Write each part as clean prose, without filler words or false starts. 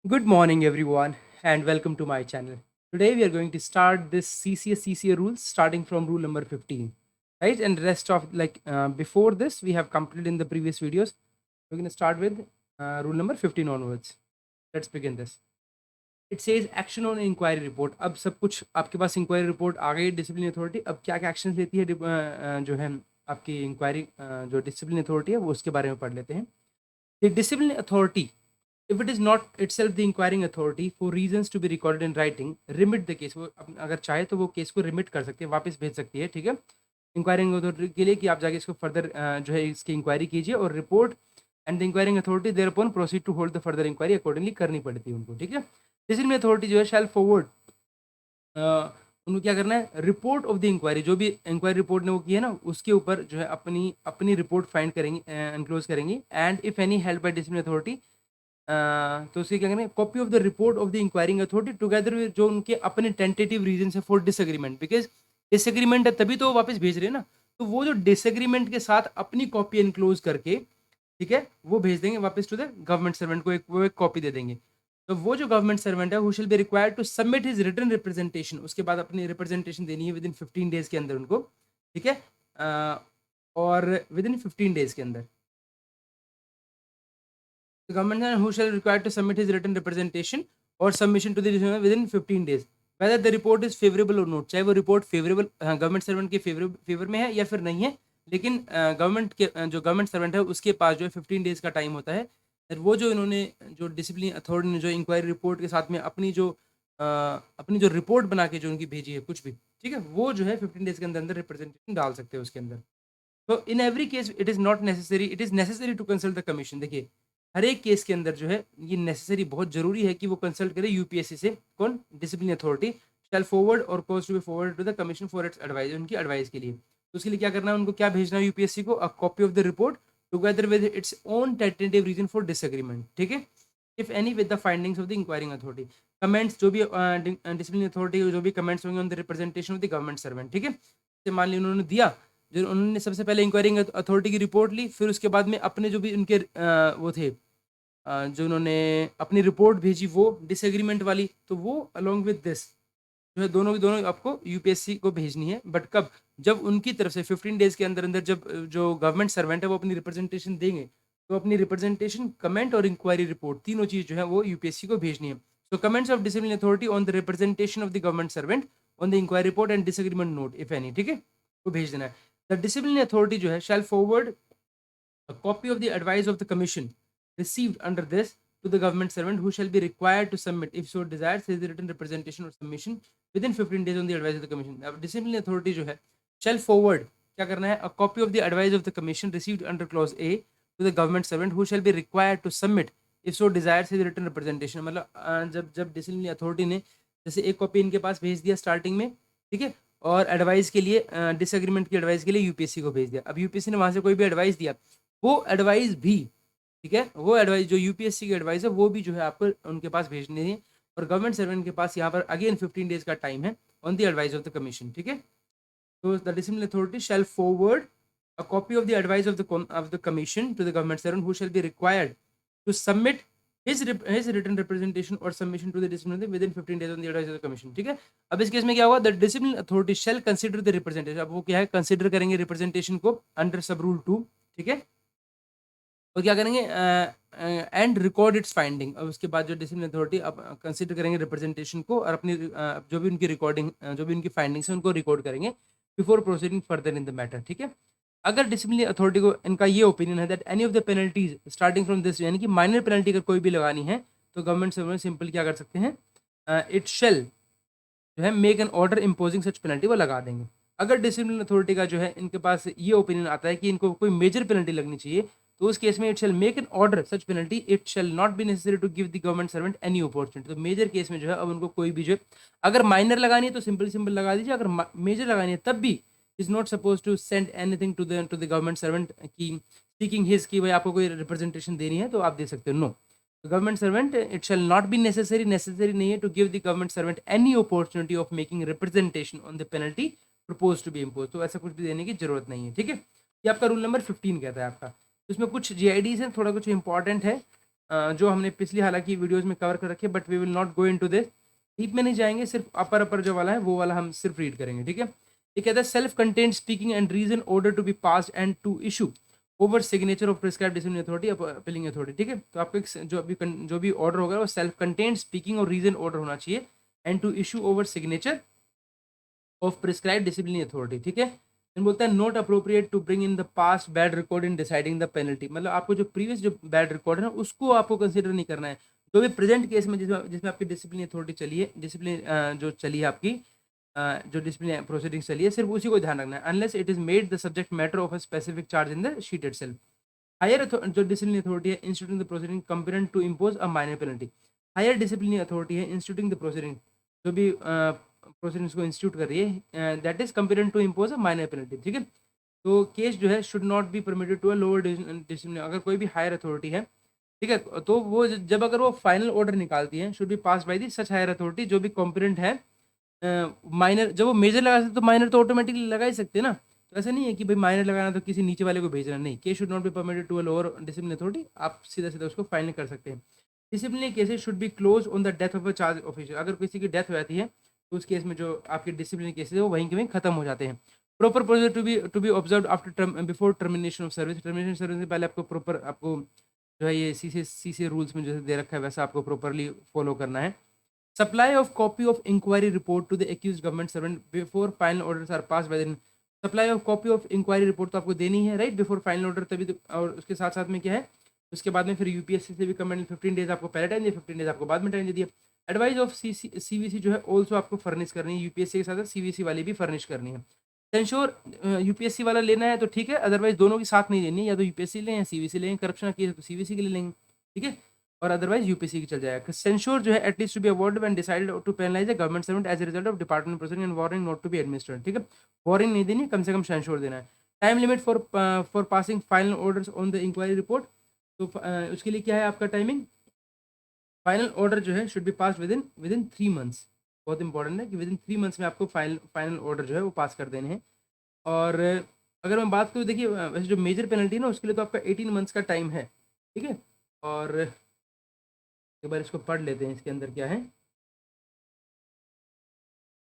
Good morning, everyone, and welcome to my channel. Today, we are going to start this CCA rules starting from rule number 15, right? And rest of before this, we have completed in the previous videos. We're going to start with rule number 15 onwards. Let's begin this. It says action on inquiry report. अब सब कुछ आपके पास inquiry report आ गई discipline authority. अब क्या क्या action लेती है जो है आपकी इंक्वायरी जो डिसिप्लिन अथॉरिटी है वो उसके बारे में पढ़ लेते हैं. The discipline authority, if it is not itself the inquiring authority for reasons to be recorded in writing, remit the case. वो अगर चाहे तो वो केस को रिमिट कर सकती है, वापस भेज सकती है. ठीक है, इंक्वायरिंग अथॉरिटी के लिए कि आप जाके इसको फर्दर जो है इसकी इंक्वायरी कीजिए और report and the inquiring authority thereupon proceed to hold the further inquiry accordingly करनी पड़ती है उनको. ठीक है, डिसिप्लिन अथॉरिटी जो है शैल फॉरवर्ड उनको क्या करना है, रिपोर्ट ऑफ द इंक्वायरी, जो भी इंक्वायरी रिपोर्ट ने वो की है ना उसके ऊपर जो है अपनी अपनी रिपोर्ट फाइंड करेंगी, एनक्लोज करेंगी. And if any help by discipline authority, तो उसके क्या करेंगे, copy of the report of the inquiring authority together with जो उनके अपने टेंटेटिव रीजन है फॉर डिसएग्रीमेंट. बिकॉज डिसएग्रीमेंट है तभी तो वो वापस भेज रहे हैं ना, तो वो जो डिसएग्रीमेंट के साथ अपनी कॉपी एनक्लोज करके, ठीक है, वो भेज देंगे वापस टू द गवर्नमेंट सर्वेंट को, वो एक कॉपी दे देंगे. तो वो जो गवर्नमेंट सर्वेंट है who shall be required to submit his written representation, उसके बाद अपनी रिप्रेजेंटेशन देनी है विद इन 15 डेज के अंदर उनको. ठीक है, और विद इन 15 डेज के अंदर the government who shall required to submit his written representation or submission to the decision within 15 days, whether the report is favorable or not. चाहे वो रिपोर्ट फेवरेबल गवर्नमेंट सर्वेंट के favour में है या फिर नहीं है, लेकिन गवर्नमेंट के जो गवर्नमेंट सर्वेंट है उसके पास जो है 15 डेज का टाइम होता है. और वो जो इन्होंने जो डिसिप्लिन अथॉरिटी ने जो इंक्वायरी रिपोर्ट के साथ में अपनी जो रिपोर्ट बना के जो उनकी भेजी है कुछ भी, ठीक है, वो जो है 15 डेज के अंदर अंदर रिप्रेजेंटेशन डाल सकते हैं उसके अंदर. तो in every case it is not necessary, it is necessary to consult the commission. देखिए, हर एक केस के अंदर जो है ये नेसेसरी, बहुत जरूरी है कि वो कंसल्ट करे यूपीएससी से. कौन? Discipline authority shall forward or cause to be forward to the commission for its advice, उनकी एडवाइस के लिए. तो उसके लिए क्या करना है, उनको क्या भेजना है यूपीएससी को, a copy of the report together with its own tentative reason for disagreement. ठीक है, if any with the findings of the inquiring authority, comments जो भी डिसिप्लिन अथॉरिटी जो भी कमेंट्स होंगे on the representation of the government servant. ठीक है, जैसे मान लिया उन्होंने दिया, जो उन्होंने सबसे पहले इंक्वायरिंग अथॉरिटी की रिपोर्ट ली, फिर उसके बाद में अपने जो भी उनके वो थे, जो उन्होंने अपनी रिपोर्ट भेजी वो डिसएग्रीमेंट वाली, तो वो अलोंग विद दिस जो है दोनों की दोनों आपको यूपीएससी को भेजनी है. बट कब? जब उनकी तरफ से 15 डेज के अंदर अंदर जब जो गवर्नमेंट सर्वेंट है वो अपनी रिप्रेजेंटेशन देंगे, तो अपनी रिप्रेजेंटेशन, कमेंट और इंक्वायरी रिपोर्ट तीनों चीज जो है वो यूपीएससी को भेजनी है. So comments of discipline authority on the representation of the government servant on the inquiry report and disagreement note if any. ठीक है, वो भेज देना है. द डिसिप्लिन अथॉरिटी जो है शैल forward a copy of the advice of the commission received under this to the government servant who shall be required to submit, if so desires, his written representation or submission within 15 days on the advice of the commission. अब discipline authority जो है shall forward क्या करना है, a copy of the advice of the commission received under clause A to the government servant who shall be required to submit, if so desires, his written representation. मतलब जब जब discipline authority ने जैसे एक copy इनके पास भेज दिया starting में, ठीक है, और एडवाइस के लिए डिसएग्रीमेंट की एडवाइस के लिए यूपीएससी को भेज दिया. अब यूपीएससी ने वहां से कोई भी एडवाइस दिया, वो एडवाइस भी, ठीक है, वो एडवाइस जो यूपीएससी की एडवाइस है वो भी जो है आपको उनके पास भेजनी है. और गवर्नमेंट सर्वेंट के पास यहाँ पर अगेन 15 डेज का टाइम है on the advice of the commission. ठीक है, तो the discipline authority shall forward a copy of the advice of the commission to the government servant who shall be required to submit his written representation or submission to the disciplinary within 15 days on the advice of the commission. ठीक है, अब इस case में क्या होगा, the discipline authority shell consider the representation. अब वो क्या है, कंसिडर करेंगे रिप्रेजेंटेशन को अंडर सब रूल 2. ठीक है, और क्या करेंगे, एंड रिकॉर्ड इट्स फाइंडिंग. और उसके बाद जो डिसिप्लिन अथॉरिटी अब कंसिडर करेंगे रिप्रेजेंटेशन को और अपनी जो भी उनकी रिकॉर्डिंग जो भी उनकी फाइंडिंग्स है उनको रिकॉर्ड करेंगे before proceeding further in the matter. ठीक है, अगर डिसिप्लिन अथॉरिटी को इनका ये ओपिनियन है that any of the penalties starting from this, यानी कि माइनर पेनल्टी अगर कोई भी लगानी है तो गवर्नमेंट से सिंपल क्या कर सकते हैं, इट शेल जो है make an order imposing such penalty, वो लगा देंगे. अगर डिसिप्लिन अथॉरिटी का जो है इनके पास ये ओपिनियन आता है कि इनको कोई मेजर पेनल्टी लगनी चाहिए, तो उस केस में it shall make an order such penalty, it shall not be necessary to give the government servant any opportunity. तो मेजर केस में जो है अब उनको कोई भी जो है, अगर माइनर लगानी है तो सिंपल सिंपल लगा दीजिए, अगर मेजर लगानी है तब भी is not suppose to send anything to the government servant की सीकिंग हिज की भाई आपको कोई रिप्रेजेंटेशन देनी है तो आप दे सकते हो. No, government servant it shall not be necessary, necessary नहीं है to give the government servant any opportunity of making representation on the penalty propose to be impose. तो ऐसा कुछ भी देने की जरूरत नहीं है. ठीक है, ये आपका रूल नंबर 15 कहता है आपका. तो इसमें कुछ जीआईडीज हैं, थोड़ा कुछ इंपॉर्टेंट है. जो हमने पिछली हालांकि वीडियोस में कवर कर रखे, but we will not go into this, deep में नहीं जाएंगे, सिर्फ अपर अपर जो वाला है वो वाला हम सिर्फ रीड करेंगे, ठीक है। ये कहता है self contained speaking and reason order to be passed and to issue over signature of prescribe disciplinary authority appealing authority, ठीक है। तो आपको जो भी ऑर्डर होगा वो सेल्फ कंटेन्ड स्पीकिंग और रीजन ऑर्डर होना चाहिए, and to issue over signature of prescribe disciplinary authority, ठीक है। फिर बोलता है not appropriate to bring in the past bad record in deciding the penalty, मतलब आपको जो प्रीवियस जो बैड रिकॉर्ड है ना उसको आपको कंसिडर नहीं करना है। जो भी प्रेजेंट केस में जिसमें आपकी डिसिप्लिन अथॉरिटी चली है, डिसिप्लिन जो चली है आपकी, जो डिसिप्लिन प्रोसीडिंग चली है, सिर्फ उसी को ध्यान रखना है, unless it is made the subject matter of a specific charge in the sheet itself. Higher जो डिसिप्लिन अथॉरिटी है instituting the proceeding competent to impose a minor penalty, higher discipline authority है इंस्टीट्यूटिंग द प्रोसीडिंग, जो भी proceedings को institute कर रही है, that is competent to impose a minor penalty, ठीक है। तो केस जो है should not be permitted to a lower discipline, अगर कोई भी हायर अथॉरिटी है, ठीक है, तो वो जब अगर वो फाइनल ऑर्डर निकालती है, should be pass by the such higher authority, जो भी कॉम्पिटेंट है। माइनर जब वो मेजर लगा सकते तो माइनर तो ऑटोमेटिकली लगा ही सकते हैं ना, तो ऐसा नहीं है कि भाई माइनर लगाना तो किसी नीचे वाले को भेजना, नहीं, case should not be permitted to a lower discipline authority, आप सीधा सीधा उसको फाइनल कर सकते हैं। Disciplinary cases should be close on the death of a charge officer, अगर किसी की डेथ हो जाती है तो उस केस में जो आपके डिसिप्लिनरी केसेस है वो वहीं के वहीं खत्म हो जाते हैं। Proper procedure to be observe after before termination of service, termination service से पहले आपको प्रॉपर आपको जो है ये सी रूल्स में जैसे दे रखा है वैसा आपको प्रॉपरली फॉलो करना है। Supply of copy of inquiry report to the accuse government servant before final orders are pass by the, supply of copy of inquiry report तो आपको देनी है राइट बिफोर फाइनल ऑर्डर, तभी तो, और उसके साथ साथ में क्या है, उसके बाद में फिर यूपीएससी से भी कमेंट 15 डेज आपको पहले टाइम दिया, 15 डेज आपको बाद में टाइम दे दिया। एडवाइस ऑफ सीवीसी जो है ऑल्सो आपको फर्निश करनी है, यूपीएससी के साथ सीवीसी वाली भी फर्निश करनी है। सेंश्योर यूपीएससी वाला लेना है तो ठीक है, अदरवाइज दोनों की साथ नहीं लेनी है, या तो यूपीएससी लें या सीवीसी लें, करप्शन की तो सीवीसी के लिए लेंगे, ठीक है, और अदरवाइज यूपीएससी की चल जाएगा। सेंश्योर जो है at least to be awarded when decided to penalize a government servant as a result of department proceeding and warning not to be administered, ठीक है, वार्निंग नहीं देनी, कम से कम सेंश्योर देना है। Time limit for passing final orders on the inquiry report, तो उसके लिए क्या है आपका टाइमिंग, फाइनल ऑर्डर जो है should be pass with in 3 months, बहुत इंपॉर्टेंट है कि विद इन 3 मंथ्स में आपको फाइनल ऑर्डर जो है वो पास कर देने हैं। और अगर मैं बात करूँ, देखिए वैसे जो मेजर पेनल्टी है ना उसके लिए तो आपका 18 मंथ्स का टाइम है, ठीक है। और एक बार इसको पढ़ लेते हैं, इसके अंदर क्या है,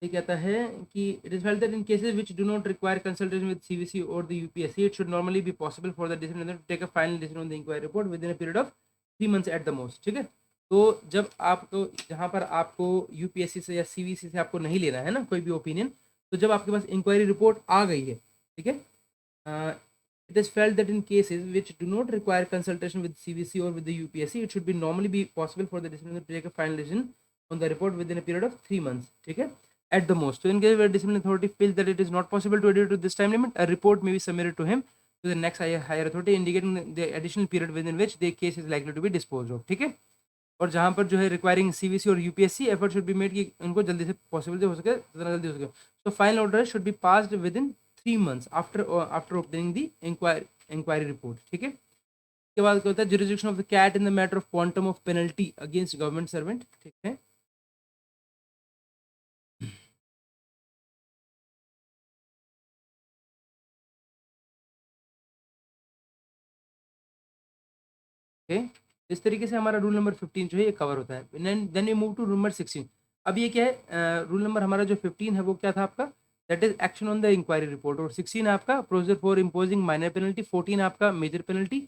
ये कहता है कि it is felt that in cases which do not require consultation with CVC और the UPSC it should normally be possible for the disciplinary to take a final decision on the inquiry report within a period of 3 months at the most, ठीक है। तो जब आपको जहाँ पर आपको UPSC से या सीवीसी से आपको नहीं लेना है ना कोई भी ओपिनियन, तो जब आपके पास इंक्वायरी रिपोर्ट आ गई है, ठीक है, it is felt that in cases which do not require consultation with CVC or with the UPSC, it should be normally be possible for the disciplinary to take a final decision on the report within a period of 3 months, ठीक है, at the most. So in case where disciplinary authority feels that it is not possible to adhere to this time limit, a report may be submitted to him to the next higher authority indicating the additional period within which the case is likely to be disposed of, ठीक है। और जहाँ पर जो है requiring CVC और UPSC effort should be made कि उनको जल्दी से पॉसिबल हो सके, जितना जल्दी हो सके, so final order should be passed within 3 months after obtaining the inquiry report, ठीक है। उसके बाद क्या होता है, jurisdiction of the CAT in the matter of quantum of penalty against government servant, ठीक है। ओके, इस तरीके से हमारा रूल नंबर 15 जो है ये कवर होता है। Then we move to rule number 16। अब ये क्या है, रूल नंबर हमारा जो 15 है वो क्या था आपका, that is action on the inquiry report, और 16 है आपका procedure for imposing minor penalty, 14 है आपका मेजर पेनल्टी,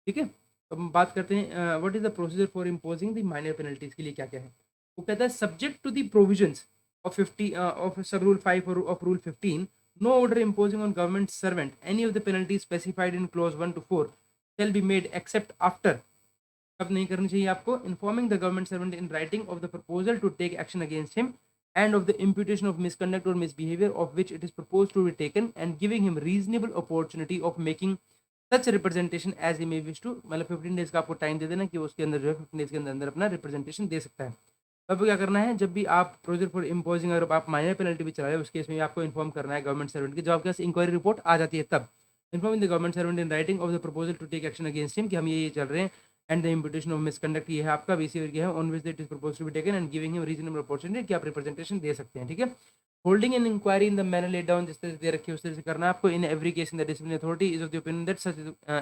ठीक है। अब हम बात करते हैं what is the procedure for imposing the minor penalties के लिए क्या क्या है। वो कहता है subject to the provisions of 50 of sub rule 5 और of rule 15, no order imposing on government servant any of the penalties specified in clause 1 to 4 shall be made except after, कब नहीं करनी चाहिए आपको, informing the government servant in writing of the proposal to take action against him and of the imputation of misconduct और misbehaviour of which it is propose to be taken and giving him reasonable opportunity of making such representation as he may wish to, मतलब 15 days का आपको time दे देना कि उसके अंदर जो है 15 डेज के अंदर अंदर अपना रिप्रेजेंटेशन दे सकता है। अब क्या करना है, जब भी आप प्रोसीजर फॉर इम्पोजिंग अगर आप माइनर पेनल्टी भी चला रहे हो उस केस में आपको इन्फॉर्म करना है गवर्नमेंट सर्वेंट की, जब आपके पास इंक्वायरी रिपोर्ट आ जाती है तब informing the government servant in writing of the proposal to take action against him कि हम ये चल रहे हैं, and the imputation of misconduct ये है आपका बिहेवियर क्या है on which it is propose to be taken and giving him reasonable opportunity कि आप रिप्रेजेंटेशन दे सकते हैं, ठीक है। Holding an inquiry in the manner laid down, जिस तरह से दे रखी है उस तरह से करना है आपको। In every case in the disciplinary authority is of the opinion that such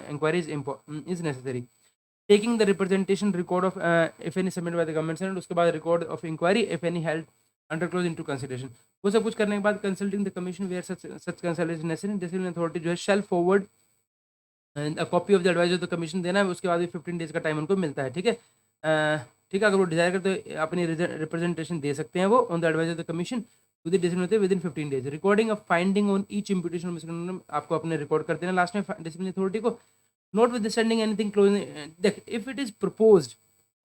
inquiry is necessary, taking the representation record of if any submit by the government servant, उसके बाद record of inquiry if any held under clause into consideration. वो सब कुछ करने के बाद consulting the commission where such consultation necessary, disciplinary authority जो है shall forward copy of the advice of the commission देना है, उसके बाद भी 15 डेज का टाइम उनको मिलता है। ठीक है, ठीक है, अगर वो डिजायर करते तो अपनी रिप्रेजेंटेशन दे सकते हैं वो on the advice of the commission to the disciplinary within 15 days. Recording of finding on each imputation misconduct आपको अपने रिकॉर्ड कर देना लास्ट में डिसिप्लिनरी अथॉरिटी को। Notwithstanding anything clause, देख if it is proposed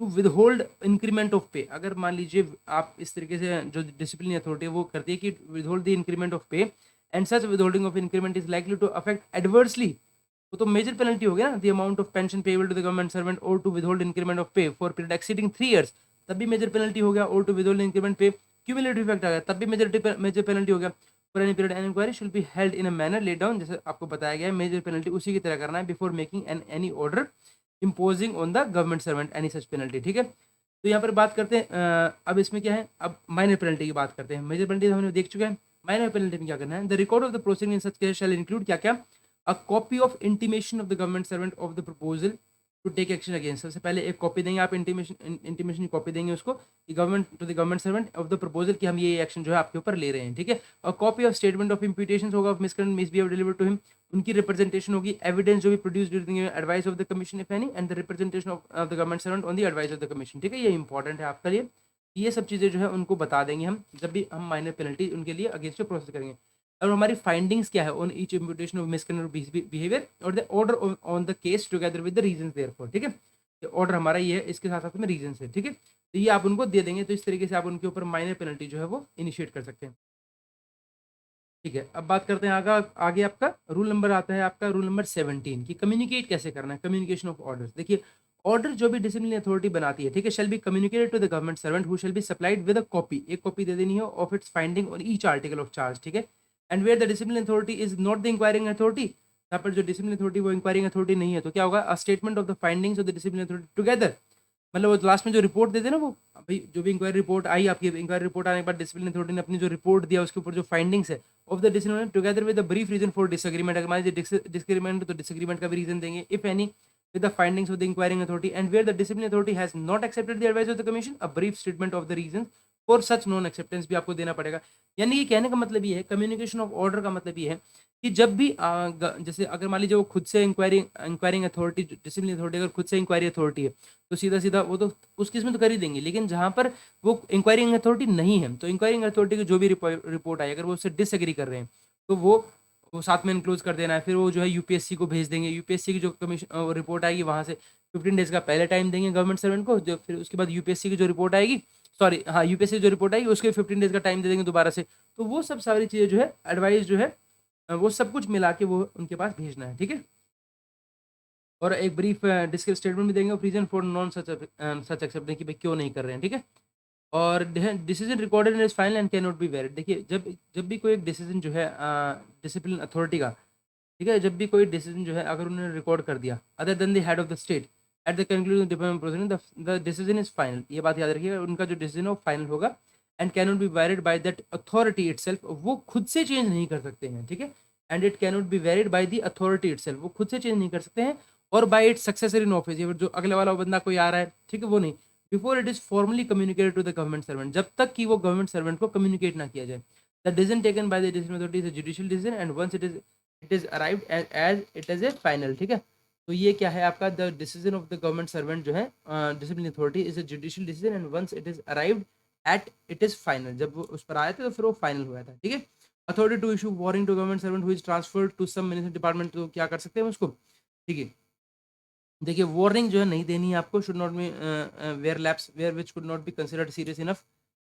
to withhold increment of pay, अगर मान लीजिए आप इस तरीके से जो डिसिप्लिनरी अथॉरिटी है वो करती है कि withhold the increment of pay and such withholding of increment is likely to affect adversely, वो तो मेजर पेनल्टी हो गया ना, the amount of pension payable to the government servant और to withhold increment of pay for period exceeding 3 years, तब भी major penalty हो गया, और to withhold increment pay cumulative effect आ गया तब भी मेजर पेनल्टी हो गया। For any period N inquiry should be held in a manner laid down, जैसे आपको बताया गया है मेजर पेनल्टी उसी की तरह करना है before making any order imposing on the government servant any such penalty. ठीक है, तो यहाँ पर बात करते हैं अब इसमें क्या है, अब माइनर पेनल्टी की बात करते हैं। मेजर पेनल्टी हमने देख चुके हैं, माइनर पेनल्टी में क्या करना है, the record of the proceeding in such case shall include क्या क्या, a copy of intimation of the government servant of the proposal to take action against, सबसे पहले एक कॉपी देंगे आप, इंटीमेशन की कॉपी देंगे उसको government to the government servant of the proposal कि हम ये एक्शन जो है आपके ऊपर ले रहे हैं। ठीक है, और copy of statement of imputation होगा of misconduct misbehave delivered to him, उनकी रिप्रेजेंटेशन होगी, एविडेंस जो भी produce during advice of the commission if any and the representation of the government servant on the advice of the commission. ठीक है, ये important है आपके लिए, ये सब चीज़ें जो है उनको बता देंगे हम जब भी हम माइनर पेनल्टी उनके लिए अगेंस्ट प्रोसेस करेंगे। और हमारी फाइंडिंग्स क्या है on each imputation of misconduct behaviour और the order on the case together with the reasons therefor. ठीक है, ऑर्डर हमारा ये है, इसके साथ साथ में रीजन है। ठीक है, तो ये आप उनको दे देंगे, तो इस तरीके से आप उनके ऊपर माइनर पेनल्टी जो है वो इनिशिएट कर सकते हैं। ठीक है, अब बात करते हैं आगे आपका रूल नंबर आता है, आपका रूल नंबर 17 कि कम्युनिकेट कैसे करना है, कम्युनिकेशन ऑफ ऑर्डर्स। देखिए, ऑर्डर जो भी डिसिप्लिनरी अथॉरिटी बनाती है, ठीक है, shall be communicated to the government servant who shall be supplied with a copy, एक कॉपी दे देनी है of its finding on each article of charge. ठीक है, and where the disciplinary authority is not the inquiring authority, यहाँ पर जो disciplinary authority वो इंक्वायरिंग अथॉरिटी नहीं है, तो क्या होगा, a statement of the findings of the disciplinary authority together, मतलब वो लास्ट में जो रिपोर्ट देते ना, वो भाई जो भी इंक्वायरी रिपोर्ट आई, आपकी इंक्वायरी रिपोर्ट आने के बाद डिसिप्लिन अथॉरिटी ने अपनी जो रिपोर्ट दिया उसके ऊपर जो फाइंडिंग्स है of the discipline together with the brief reason for disagreement, अगर मान लीजिए डिसएग्रीमेंट तो डिसएग्रीमेंट का भी रीजन देंगे if any with the findings of the inquiring authority and where the disciplinary authority has not accepted the advice of the commission a brief statement of the reasons for such non acceptance भी आपको देना पड़ेगा। यानी कि कहने का मतलब ये है, कम्युनिकेशन ऑफ ऑर्डर का मतलब ये है कि जब भी जैसे अगर मान लीजिए वो खुद से इंक्वायरिंग अथॉरिटी, डिसिप्लिनरी अथॉरिटी अगर खुद से इंक्वायरी अथॉरिटी है तो सीधा सीधा वो तो उस केस में तो कर ही देंगे, लेकिन जहाँ पर वो इंक्वायरिंग अथॉरिटी नहीं है तो इंक्वायरिंग अथॉरिटी की जो भी रिपोर्ट आई अगर वो उससे डिसएग्री कर रहे हैं तो वो साथ में इनक्लोज कर देना है, फिर वो जो है यूपीएससी को भेज देंगे, यूपीएससी की जो कमीशन रिपोर्ट आएगी वहाँ से 15 डेज का पहले टाइम देंगे गवर्नमेंट सर्वेंट को, जो फिर उसके बाद यूपीएससी की जो रिपोर्ट आएगी, सॉरी हाँ यूपीएससी जो रिपोर्ट आएगी उसके 15 डेज का टाइम दे देंगे दोबारा से, तो वो सब सारी चीज़ें जो है एडवाइस जो है वो सब कुछ मिला के वो उनके पास भेजना है। ठीक है, और एक ब्रीफ डिस्कस स्टेटमेंट भी देंगे reason for non such accepting कि भाई क्यों नहीं कर रहे हैं। ठीक है, और decision recorded is final and can not be varied. देखिए, जब भी कोई एक डिसीजन जो है डिसिप्लिन अथॉरिटी का, ठीक है, जब भी कोई डिसीजन जो है अगर उन्होंने रिकॉर्ड कर दिया other than the head of the state at the conclusion department proceeding the decision is final, ये बात याद रखिएगा, उनका जो डिसीजन है वो फाइनल होगा and can not be varied by that authority itself, वो खुद से चेंज नहीं कर सकते हैं। ठीक है, and it can not be varied by the authority itself, वो खुद से चेंज नहीं कर सकते हैं, और bye it's successor in office, जो अगले वाला बंदा कोई आ रहा है, ठीक है, वो नहीं, before it is formally communicated to the government servant, जब तक कि वो गवर्नमेंट सर्वेंट को कम्युनिकेट ना किया जाए। The decision taken by the disciplinary authority is a judicial decision and once it is arrived as it is a final. ठीक है, तो ये क्या है आपका, the decision of the government servant जो है disciplinary authority is a judicial decision and once it is arrived at it is final, जब वो उस पर आए थे तो फिर वो फाइनल हुआ था। ठीक है, authority to issue warning to government servant who is transferred to some ministry department, तो क्या कर सकते हैं उसको, ठीक है, देखिए वार्निंग जो है नहीं देनी है आपको, should not be where lapse were which could not be considered serious enough.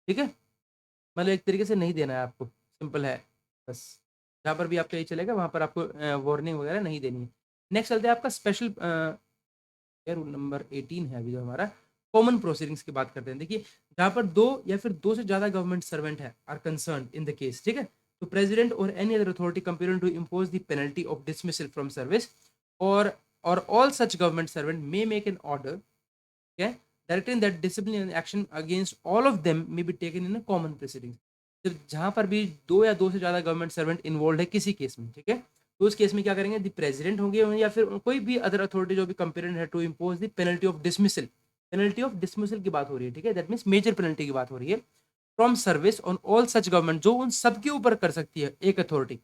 ठीक है, मतलब एक तरीके से नहीं देना है आपको, सिंपल है बस, जहाँ पर भी आपका ये चलेगा वहाँ पर आपको वार्निंग वगैरह नहीं देनी है। नेक्स्ट चलते हैं आपका स्पेशल रूल नंबर 18 है अभी जो हमारा, कॉमन प्रोसीडिंग्स की बात करते हैं। देखिए, जहाँ पर दो या फिर दो से ज़्यादा गवर्नमेंट सर्वेंट है are concern in the case, ठीक है, तो प्रेसिडेंट और any other authority comparing to impose the penalty of dismissal from service or all such government servant may make an order, okay, directing that disciplinary action against all of them may be taken in a common proceedings, जब जहाँ पर भी दो या दो से ज़्यादा government servant involve है किसी केस में, ठीक है, तो उस केस में क्या करेंगे, द प्रेसिडेंट होंगे या फिर कोई भी अदर अथॉरिटी जो भी कंपेटेंट है to impose the penalty of dismissal. Penalty of dismissal की बात हो रही है, ठीक है, दैट मीन्स मेजर पेनल्टी की बात हो रही है। From service on all such government, जो उन सबके ऊपर कर सकती है एक authority,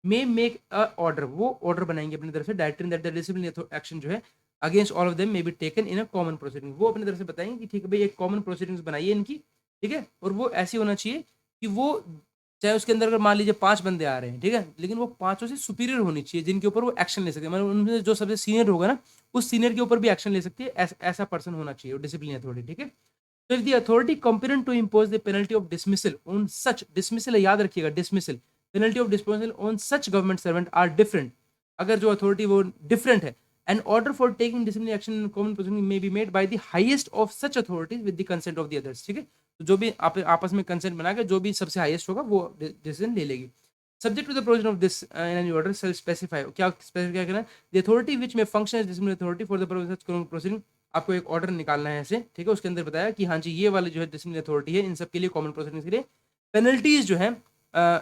may make a order, वो ऑर्डर बनाएंगे अपनी तरफ से, directing that the disciplinary action जो है against all of them may be taken in a common proceeding. वो अपनी तरफ से बताएंगे कि ठीक है भाई एक कॉमन प्रोसीडिंग्स बनाइए इनकी, ठीक है, और वो ऐसी होना चाहिए कि वो चाहे उसके अंदर अगर मान लीजिए 5 बंदे आ रहे हैं, ठीक है, लेकिन वो पांचों से सुपीरियर होनी चाहिए जिनके ऊपर वो एक्शन ले सके, मतलब उनमें जो सबसे सीनियर होगा ना उस सीनियर के ऊपर भी एक्शन ले सकती है, ऐसा पर्सन होना चाहिए डिसिप्लिन अथॉरिटी, ठीक है। तो if the authority competent to impose the penalty of dismissal on such, dismissal याद रखिएगा, dismissal, penalty of disposal on such government servant are different, अगर जो अथॉरिटी वो डिफरेंट है, an order for taking disciplinary action in common proceeding may be made by the highest of such authorities with the consent of the others, ठीक है। तो जो भी आपस में कंसेंट बना के जो भी सबसे हाईएस्ट होगा वो डिसीजन ले लेगी। Subject to the provision of this in any order shall specify, क्या स्पेसिफाई करना है, the authority which may function as disciplinary authority for the purpose of common proceeding. आपको एक ऑर्डर निकालना है ऐसे, ठीक है, उसके अंदर बताया कि हाँ जी ये वाली जो है डिसिप्लिनरी अथॉरिटी है इन सब के लिए, कॉमन प्रोसीडिंग्स के लिए पेनल्टीज जो है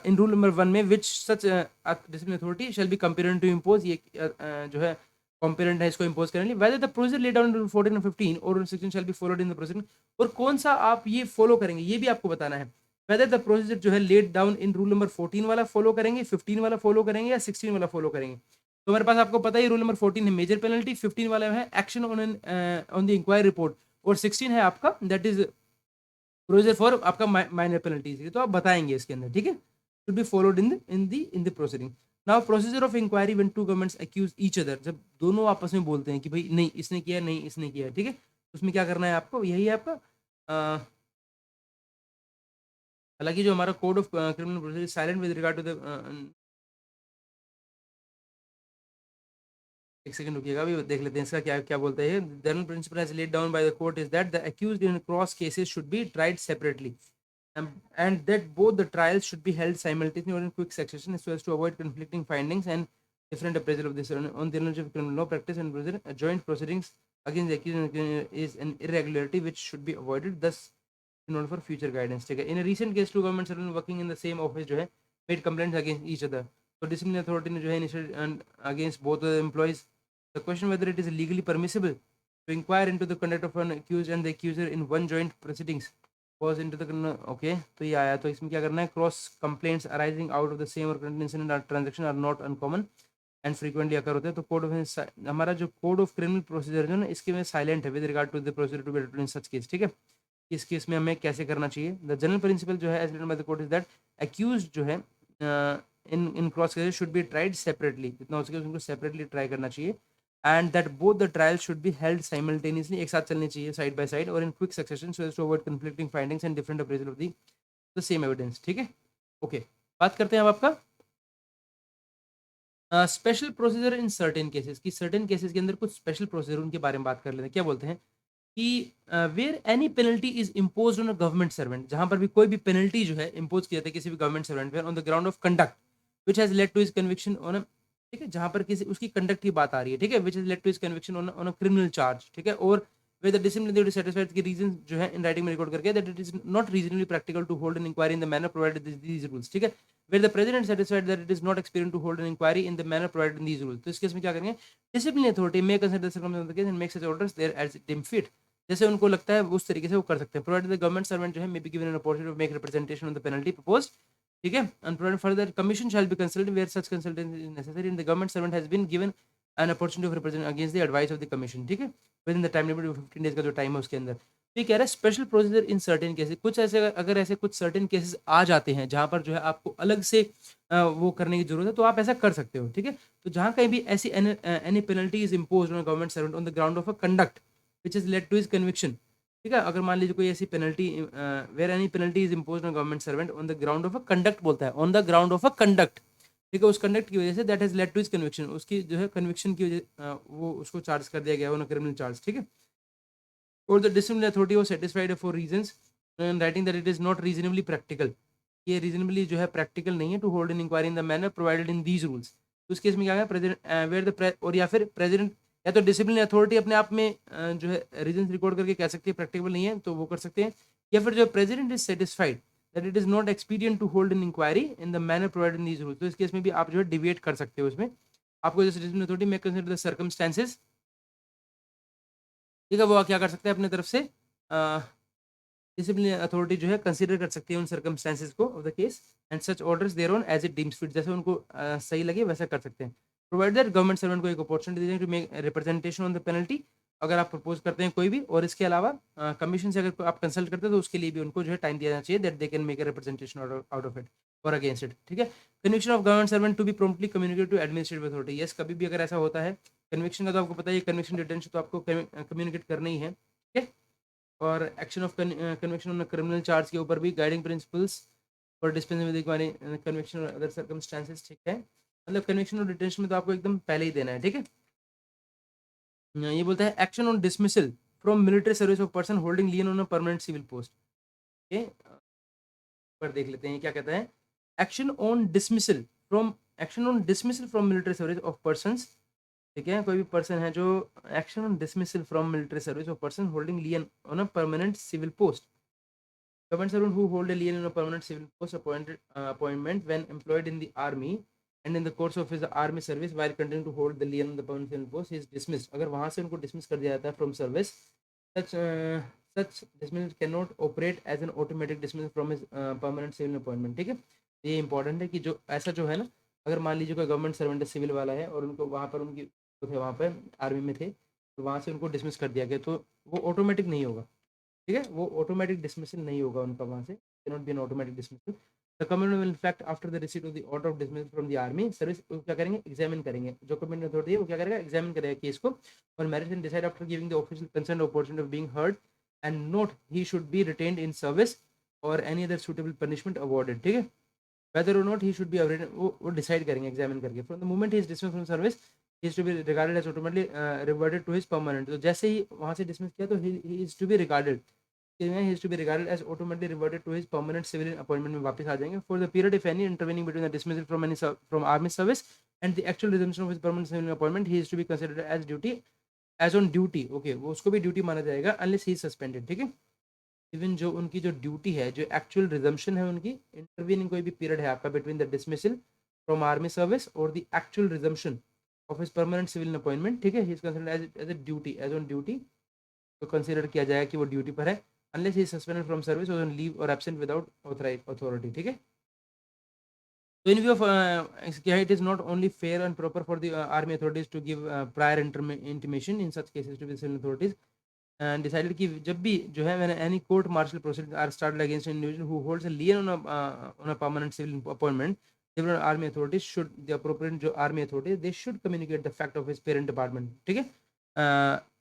इन रूल नंबर 1 में which such disciplinary authority shall be competent to impose, ये जो है कॉम्पेटेंट है इसको इम्पोज करने के लिए, whether the procedure laid down in 14 और 15 और 16 shall be followed in the proceeding, और कौन सा आप ये फॉलो करेंगे ये भी आपको बताना है। वेदर द प्रोसीजर जो है laid down in rule number 14 वाला फॉलो करेंगे, 15 वाला फॉलो करेंगे या 16 वाला फॉलो करेंगे। तो हमारे पास आपको पता है रूल नंबर 14 है मेजर पेनल्टी, 15 वाला है action on the inquiry report, और 16 है आपका दैट इज प्रोसीजर फॉर आपका माइनर पेनल्टीज, तो आप बताएंगे इसके अंदर, ठीक है, should be followed in the proceeding. Now procedure of inquiry when two governments accuse each other, जब दोनों आपस में बोलते हैं कि भाई नहीं इसने किया नहीं इसने किया, ठीक है, उसमें क्या करना है आपको, यही है आपका हालांकि जो हमारा code of criminal procedure silent with regard to the, एक सेकंड रुकिएगा अभी देख लेते हैं इसका क्या क्या बोलता है। General principle as laid down by the court is that the accused in cross cases should be tried separately and that both the trials should be held simultaneously or in quick succession so as to avoid conflicting findings and different appraisal of this on the knowledge of criminal law practice and procedure. Joint proceedings against the accused is an irregularity which should be avoided, thus in order for future guidance, ठीक है। In a recent case two governments are working in the same office जो है made complaints against each other, so disciplinary authority ने जो है initiated against both the employees the question whether it is legally permissible to inquire into the conduct of an accused and the accuser in one joint proceedings was into the okay, तो ये आया, तो इसमें क्या करना है, cross complaints arising out of the same और incident और transaction are not uncommon and frequently occur होते हैं। तो कोड ऑफ हमारा जो कोड ऑफ क्रिमिनल प्रोसीजर जो है ना इसके में साइलेंट है with regard to the procedure to be in such case, ठीक है। इस केस में हमें कैसे करना चाहिए, द जनरल प्रिंसिपल जो है as written by the court is that accused जो है in cross cases should be tried separately, जितना हो सके उनको सेपरेटली ट्राई करना चाहिए, and that both the trials should be held simultaneously, एक साथ चलनी चाहिए साइड बाय साइड और in quick succession so as to avoid conflicting findings and different appraisal of the same evidence, ठीक है। ओके, बात करते हैं अब आपका special procedure in certain cases की, सर्टेन केसेस के अंदर कुछ स्पेशल प्रोसीजर उनके बारे में बात कर लेते हैं। क्या बोलते हैं कि where any penalty is impose on a government servant, जहां पर भी कोई भी पेनल्टी जो है इम्पोज किया जाता है किसी भी गवर्नमेंट सर्वेंट पर on the ground of conduct which has led to his conviction on, ठीक है, जहां पर किसी उसकी कंडक्ट की बात आ रही है, ठीक है, which is led to his conviction on a criminal charge, ठीक है, और विद द डिसिप्लिनरी सेटिस्फाइड के रीजन जो है इन राइटिंग में रिकॉर्ड करके that it is not reasonably practical to hold an inquiry in the manner provided these rules, ठीक है, where the president satisfied that it is not expedient to hold an inquiry in the manner provided in these rules, तो इस case में क्या करेंगे, disciplinary authority may consider the circumstances of the case and make such orders there as it deem fit, जैसे उनको लगता है उस तरीके से वो कर सकते हैं, provided the government servant जो है may be given an opportunity to make representation on the penalty proposed, ठीक है, and provided further commission shall be consulted where such consultation is necessary and the government servant has been given an opportunity of represent against the advice of the commission, ठीक है, within the time limit of 15 days का जो time है उसके अंदर। तो ये कह रहा है special procedure in certain cases, कुछ ऐसे अगर ऐसे कुछ सर्टेन केसेस आ जाते हैं जहां पर जो है आपको अलग से वो करने की जरूरत है तो आप ऐसा कर सकते हो, ठीक है। तो जहां कहीं भी ऐसी any penalty is imposed on government servant on the ground of a conduct which is led to his conviction, ठीक है, अगर मान लीजिए कोई ऐसी penalty where any penalty is imposed on government servant on the ground of a conduct बोलता है, on the ground of a conduct, ठीक है, उस कंडक्ट की वजह से that has led to his conviction, उसकी जो है कन्विक्शन की वजह वो उसको चार्ज कर दिया गया ऑन अ क्रिमिनल चार्ज, ठीक है, or the disciplinary authority was satisfied for reasons and writing that it is not reasonably practical, ये reasonably जो है practical नहीं है to hold an inquiry in the manner provided in these rules, तो उस case में क्या है प्रेसिडेंट where the और या फिर प्रेसिडेंट या तो डिसिप्लिनरी अथॉरिटी अपने आप में जो है रीजंस रिकॉर्ड करके कह सकती है प्रैक्टिकल नहीं है तो वो कर सकते हैं, या फिर जो president is satisfied that it is not expedient to hold an inquiry in the manner provided in these rules. तो इस केस में भी आप जो है डिविएट कर सकते हो उसमें। आपको जैसे डिसिप्लिन अथॉरिटी में कंसीडर द सर्कमस्टेंसेस, ठीक है, वो क्या कर सकते हैं अपने तरफ से, डिसिप्लिन अथॉरिटी जो है कंसीडर कर सकती है उन सर्कमस्टेंसेस को of the case and such orders thereon as it deems fit, जैसे उनको सही लगे वैसा कर सकते हैं। प्रोवाइड दैट गवर्नमेंट सर्वेंट को एक अपॉर्चुनिटी दें to make representation on the penalty, अगर आप प्रपोज करते हैं कोई भी, और इसके अलावा कमीशन से अगर आप कंसल्ट करते हैं तो उसके लिए भी उनको जो है टाइम दिया जाना चाहिए that they can make a representation out of it और अगेंस्ट इट। ठीक है, conviction of government servant to be promptly communicate to administrative authority. Yes, कभी भी अगर ऐसा होता है कन्विक्शन का, तो आपको पता है कन्विक्शन डिटेंशन तो आपको कम्युनिकेट करना ही है। ठीक है, और action of conviction on criminal charge के ऊपर भी guiding principles for dispensing with conviction और अदर सर्कमस्टेंसेस। ठीक है, मतलब कन्विक्शन और डिटेंशन में तो आपको एकदम पहले ही देना है। ठीक है, ये बोलता है action on dismissal from military service of person holding lien on a permanent civil post. Okay, पर देख लेते हैं क्या कहता है। Action on dismissal from military service of persons, ठीक है, कोई भी पर्सन है जो action on dismissal from military service of person holding lien on a permanent civil post. Government servant who hold a lien in a permanent civil post appointment when employed in the army and in the course of his army service while continuing to hold the lien in the permanent civil post, he is dismissed. अगर वहाँ से उनको dismiss कर दिया जाता है from service, such dismissal cannot operate as an automatic dismissal from his permanent civil appointment. ठीक है, ये इंपॉर्टेंट है कि जो ऐसा जो है ना, अगर मान लीजिए कोई गवर्नमेंट सर्वेंट सिविल वाला है और उनको वहाँ पर उनकी थे, वहाँ पर आर्मी में थे, तो वहाँ से उनको डिसमिस कर दिया गया, तो वो ऑटोमेटिक नहीं होगा। ठीक है, वो ऑटोमेटिक डिसमिसल नहीं होगा उनका वहाँ से, can not be N automatic dismissal. The commissioner will in fact after the receipt of the order of dismissal from the army service, क्या करेंगे, एग्जामिन करेंगे, जो कमिश्नर अथॉरिटी है वो क्या करेगा, एग्जामिन करेगा केस को और merits and decide after giving the official concern opportunity of being heard and note he should be retained in service और any other suitable punishment awarded. ठीक है, whether or not he should be awarded, वो decide करेंगे examine करके। From the moment he is dismissed from service he is to be regarded as automatically reverted to his permanent, तो जैसे ही वहाँ से dismiss किया तो he is to be regarded as automatically reverted to his permanent civilian appointment में वापस आ जाएंगे for the period if any intervening between the dismissal from army service and the actual resumption of his permanent civilian appointment, he is to be considered as on duty. Okay, वो उसको भी duty माना जाएगा unless he is suspended. ठीक है, even जो उनकी जो ड्यूटी है, जो एक्चुअल रिजम्पशन है उनकी, इंटरवीनिंग कोई भी पीरियड है आपका between the dismissal from army service और the actual resumption of his permanent civil appointment, ठीक है, he is considered as a duty, as on duty, तो कंसिडर किया जाएगा कि वो ड्यूटी पर है unless he is suspended from service और ऑन लीव और एब्सेंट विदाउट अथॉरिटी। ठीक है, तो in view of it is not only fair and proper for the army authorities to give prior intimation in such cases to civil authorities and decided कि जब भी जो है मैंने any court martial proceedings are started against an individual who holds a lien on a permanent civil appointment, the army authorities should, the appropriate जो army authorities, they should communicate the fact of his parent department. ठीक है,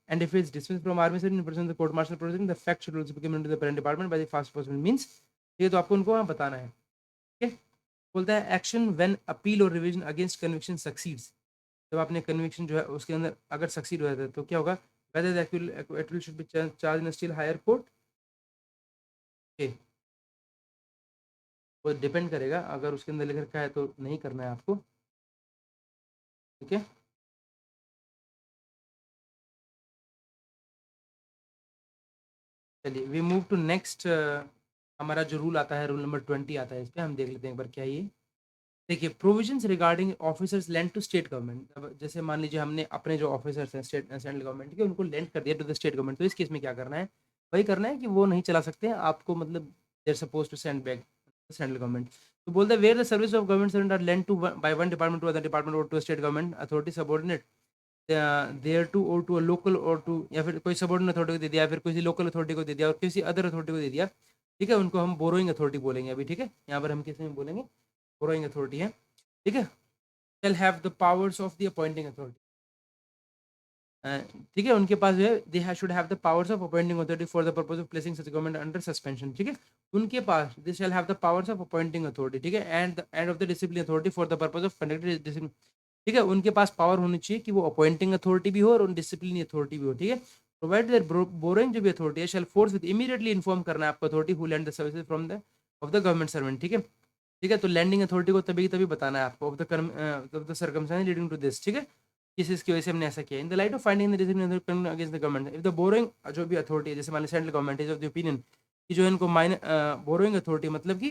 and if it's dismissed from army service in person the court martial proceeding, the fact should also be communicated to the parent department by the fast possible means. ठीक है, तो आपको उनको वहाँ बताना है। ठीक है, बोलता है एक्शन व्हेन अपील और रिवीजन अगेंस्ट कन्विक्शन सक्सीड्स, जब आपने कन्विक्शन जो है उसके अंदर अगर सक्सीड हो जाता है तो क्या होगा, whether the acquittal should be charged in a still higher court. Okay, वो डिपेंड करेगा, अगर उसके अंदर लिख रखा है तो नहीं करना है आपको। ठीक है, चलिए वी मूव टू नेक्स्ट। हमारा जो रूल आता है, रूल नंबर 20 आता है, इस पर हम देख लेते हैं एक बार क्या ये। देखिए, provisions regarding officers lend to state government, जैसे मान लीजिए हमने अपने जो ऑफिसर्स हैं सेंट्रल गवर्नमेंट के, उनको लेंड कर दिया टू द स्टेट गवर्नमेंट, तो इस केस में क्या करना है, वही करना है कि वो नहीं चला सकते हैं आपको, मतलब they're suppose to send back central government. तो बोलते हैं where the service of government servant are lend to by one department to other department और to state government authority subordinate thereto और टू अ लोकल और to, या फिर कोई subordinate authority को दे दिया, फिर किसी लोकल अथॉरिटी को दे दिया और किसी अदर अथॉरिटी को दे दिया। ठीक है, उनको हम बोरोइंग अथॉरिटी बोलेंगे अभी। ठीक है, यहाँ पर हम किसी में बोलेंगे बोरोइंग अथॉरिटी है। ठीक है, shall have the powers of the appointing authority. ठीक है, उनके पास जो है they should have the powers of appointing authority for the purpose of placing such government under suspension. ठीक है, उनके पास they shall have the powers of appointing authority. ठीक है, and of the discipline authority for the purpose of conducting discipline. ठीक है, उनके पास power होनी चाहिए कि वो अपॉइंटिंग अथॉरिटी भी हो और डिसिप्लिन अथॉरिटी भी हो। ठीक है, प्रोवाइड देयर बोरोइंग जो भी अथॉरिटी है शैल फोर्स विद इमीडिएटली इन्फॉर्म करना है आपको authority who land the services from the of the government servant. ठीक है, ठीक है, तो लैंडिंग अथॉरिटी को तभी बताना है आपको of the circumstance leading to this. ठीक है, किस इसकी वजह से हमने ऐसा किया। In the light of finding the discipline against the government, if the borrowing जो भी अथॉरिटी है, जैसे मान लीजिए central government is of the opinion कि जो इनको बोरोइंग अथॉरिटी मतलब कि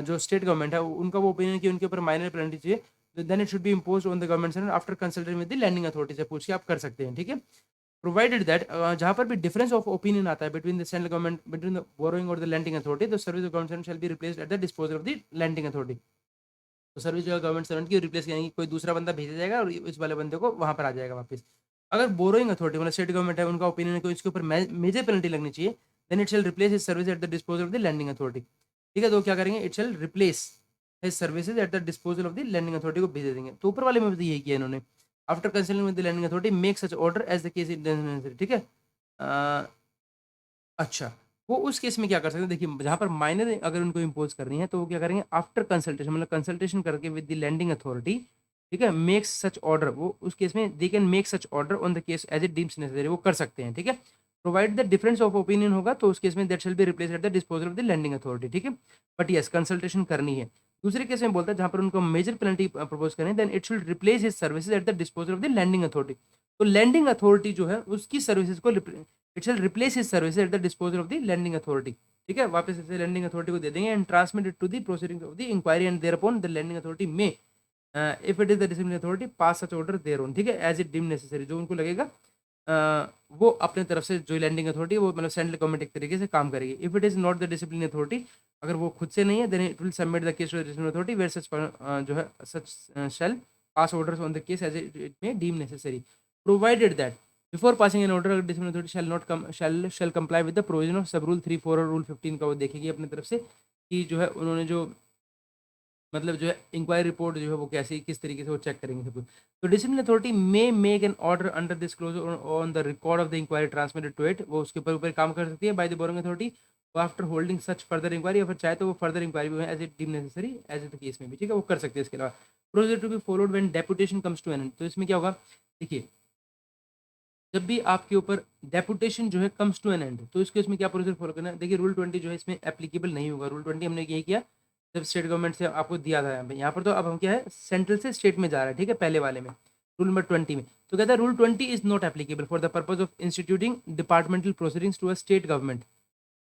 जो स्टेट गवर्नमेंट है उनका वो ओपिनियन कि उनके ऊपर माइनर पेनल्टी चाहिए, then it should be imposed on the government after consultation with the lending authority से पूछ के आप कर सकते हैं, ठीक है। प्रोवाइडेड दैट जहाँ पर भी डिफरेंस ऑफ ओपिनियन आता है between the central government between the borrowing और the lending authority, the service of government shall be replaced at the disposal of the lending authority. तो सर्विस जो है गवर्नमेंट सर्वेंट की रिप्लेस करेंगे, कोई दूसरा बंदा भेजा जाएगा और इस वाले बंदे को वहाँ पर आ जाएगा वापस। अगर बोरोइंग अथॉरिटी मतलब स्टेट गवर्नमेंट है, उनका ओपिनियन है कि इसके ऊपर मेजर पेनल्टी लगनी चाहिए, then it shall replace his service at the disposal of the lending authority, ठीक है। तो क्या करेंगे, it shall replace his services at the disposal of the lending authority को भेज देंगे। तो ऊपर वाले में भी यही किया इन्होंने, after consulting with the lending authority make such order as the case is necessary, ठीक है। अच्छा, वो उस केस में क्या कर सकते हैं, देखिए जहाँ पर माइनर अगर उनको इम्पोज करनी है तो वो क्या करेंगे, आफ्टर कंसल्टेशन मतलब कंसल्टेशन करके विद द लैंडिंग अथॉरिटी, ठीक है, मेक्स सच ऑर्डर, वो उस केस में they can make such order on the case as it deems necessary, वो कर सकते हैं, ठीक है। Provide the difference of opinion होगा तो उस केस में that shall be replace at the disposal of the lending authority, ठीक है। बट यस कंसल्टेशन करनी है। दूसरे केस में बोलता है जहाँ पर उनको मेजर पेनल्टी प्रपोज करें, then it should replace his services at the disposal of the lending authority. तो लैंडिंग अथॉरिटी जो है उसकी सर्विसेज को it shall replace his services at the disposal of the lending authority, ठीक है। वापस इसे लैंडिंग अथॉरिटी को दे देंगे and transmit it to the proceeding of the inquiry and thereupon the lending authority में if it is the disciplinary authority pass such order thereon, ठीक है, एज इट डीम नेसेसरी, जो उनको लगेगा वो अपने तरफ से जो लैंडिंग अथॉरिटी वो मतलब सेंट्रल गवर्नमेंट एक तरीके से काम करेगी। If it is not the disciplinary authority, अगर वो खुद से नहीं है, then it will submit the case to the disciplinary authority where such जो है such shall pass orders on the case as it may deem necessary, provided that before passing an order disciplinary authority shall not shall comply with the provision of sub rule 3, 4 और rule 15 का वो देखेगी अपनी तरफ से कि जो है उन्होंने जो मतलब जो है इंक्वायरी रिपोर्ट जो है वो कैसी किस तरीके से वो चेक करेंगे सब कुछ। तो disciplinary authority may make an order under this clause on the record of the inquiry transmitted to it, वो उसके ऊपर काम कर सकती है by the borrowing authority after holding such further inquiry, या फिर चाहे तो वो फर्दर इंक्वायरी भी as it deem necessary as the case में भी, ठीक है, वो कर सकते हैं। इसके अलावा procedure to be followed when deputation comes to an end, तो इसमें क्या होगा, देखिए जब भी आपके ऊपर डेपुटेशन जो है कम्स टू एन एंड तो इसके उसमें क्या प्रोसीजर फॉलो करना है। देखिए रूल 20 जो है इसमें एप्लीकेबल नहीं होगा। रूल 20 हमने यही किया जब स्टेट गवर्नमेंट से आपको दिया था यहाँ पर तो अब हम क्या है सेंट्रल से स्टेट में जा रहा है, ठीक है, पहले वाले में रूल नंबर 20 में तो कहता है rule 20 is not applicable for the purpose of instituting departmental proceedings to a state government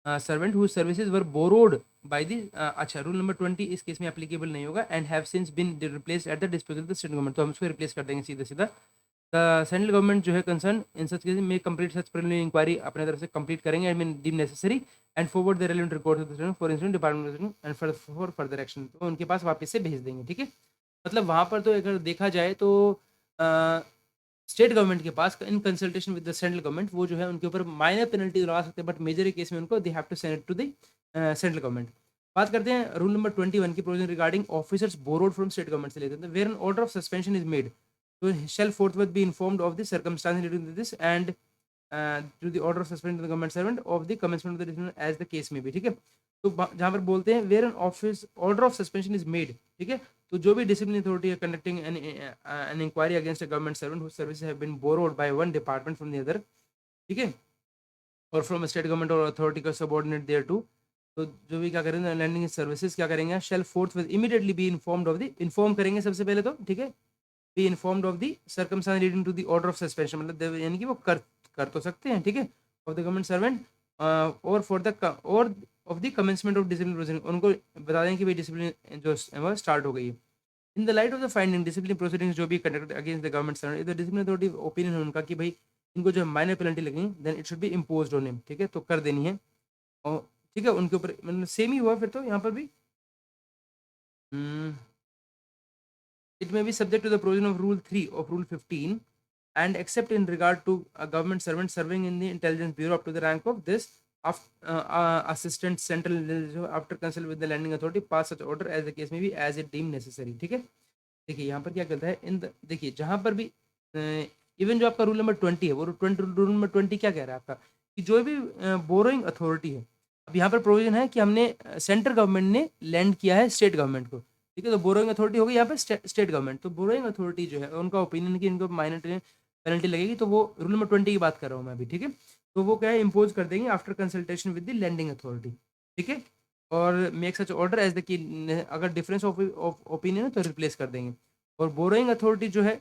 servant whose services were borrowed by the अच्छा रूल नंबर 20 इस केस में एप्लीकेबल नहीं होगा and have since been replaced at the disposal of the state government, तो हम उसको replace कर देंगे सीधा सीधा। द सेंट्रल गवर्नमेंट जो है कंसर्न इन सच केस में कंप्लीट सच प्रिलिमिनरी इंक्वायरी अपने तरफ से कंप्लीट करेंगे I mean deem necessary and forward the relevant record for institute department and for further action, तो उनके पास वापस से भेज देंगे, ठीक है। मतलब वहाँ पर तो अगर देखा जाए तो स्टेट गवर्नमेंट के पास in consultation with the central government वो जो है उनके ऊपर माइनर पेनल्टी लगा सकते हैं, बट मेजर केस में उनको they have to send it to the central government. बात करते हैं रूल नंबर 21 की provision regarding officers borrowed from state government से लेते हैं, where an order of suspension is made तो shall forthwith be informed of the circumstances leading to this and to the order of suspension of the government servant of the commencement of the discipline as the case may be, ठीक है। तो जहाँ पर बोलते हैं where an office order of suspension is made, ठीक है, तो जो भी डिसिप्लिन अथॉरिटी है conducting an inquiry against a government servant whose services have been borrowed by one department from the other, ठीक है, और फ्रॉम स्टेट गवर्नमेंट और अथॉरिटी का सबऑर्डिनेट देयर टू, तो जो भी क्या करेंगे लैंडिंग सर्विसेज क्या करेंगे shall forthwith immediately be informed of the inform करेंगे सबसे पहले तो, ठीक है, be informed of the circumstance leading to the order of suspension, मतलब यानी कि वो कर तो सकते हैं, ठीक है, ऑफ द गवर्नमेंट सर्वेंट और फॉर द और of the commencement of discipline proceeding, उनको बता दें कि भाई डिसिप्लिन जो है वो स्टार्ट हो गई है। In the light of the finding discipline proceedings जो भी conducted against the government servant, the discipline authority opinion है उनका कि भाई इनको जो माइनर पेनल्टी लगेगी then it should be imposed on him, ठीक है, तो कर देनी है। और ठीक है उनके ऊपर मतलब सेम ही हुआ फिर तो यहाँ पर भी it may be subject to the provision of rule 3 of rule 15 and except in regard to a government servant serving in the intelligence bureau up to the rank of this of assistant central intelligence after consult with the landing authority pass such order as the case may be as it deemed necessary, ठीक है। देखिए यहाँ पर क्या कहता है देखिए जहाँ पर भी इवन जो आपका रूल नंबर 20 है वो रूल नंबर 20 क्या कह रहा है आपका कि जो भी बोरोइंग अथॉरिटी है, अब यहाँ पर प्रोविजन है कि हमने सेंट्रल गवर्नमेंट ने लैंड किया है स्टेट गवर्नमेंट को, ठीक है, तो बोरोइंग अथॉरिटी होगी यहाँ पे स्टेट गवर्नमेंट, तो बोरोइंग अथॉरिटी जो है उनका ओपिनियन कि इनको माइनर पेनल्टी लगेगी, तो वो रूल नंबर 20 की बात कर रहा हूँ मैं अभी, ठीक है, तो वो क्या है इम्पोज कर देंगे after consultation with the lending authority, ठीक है, और make such order as the कि अगर डिफरेंस ऑफ ओपिनियन है तो रिप्लेस कर देंगे। और बोरोइंग अथॉरिटी जो है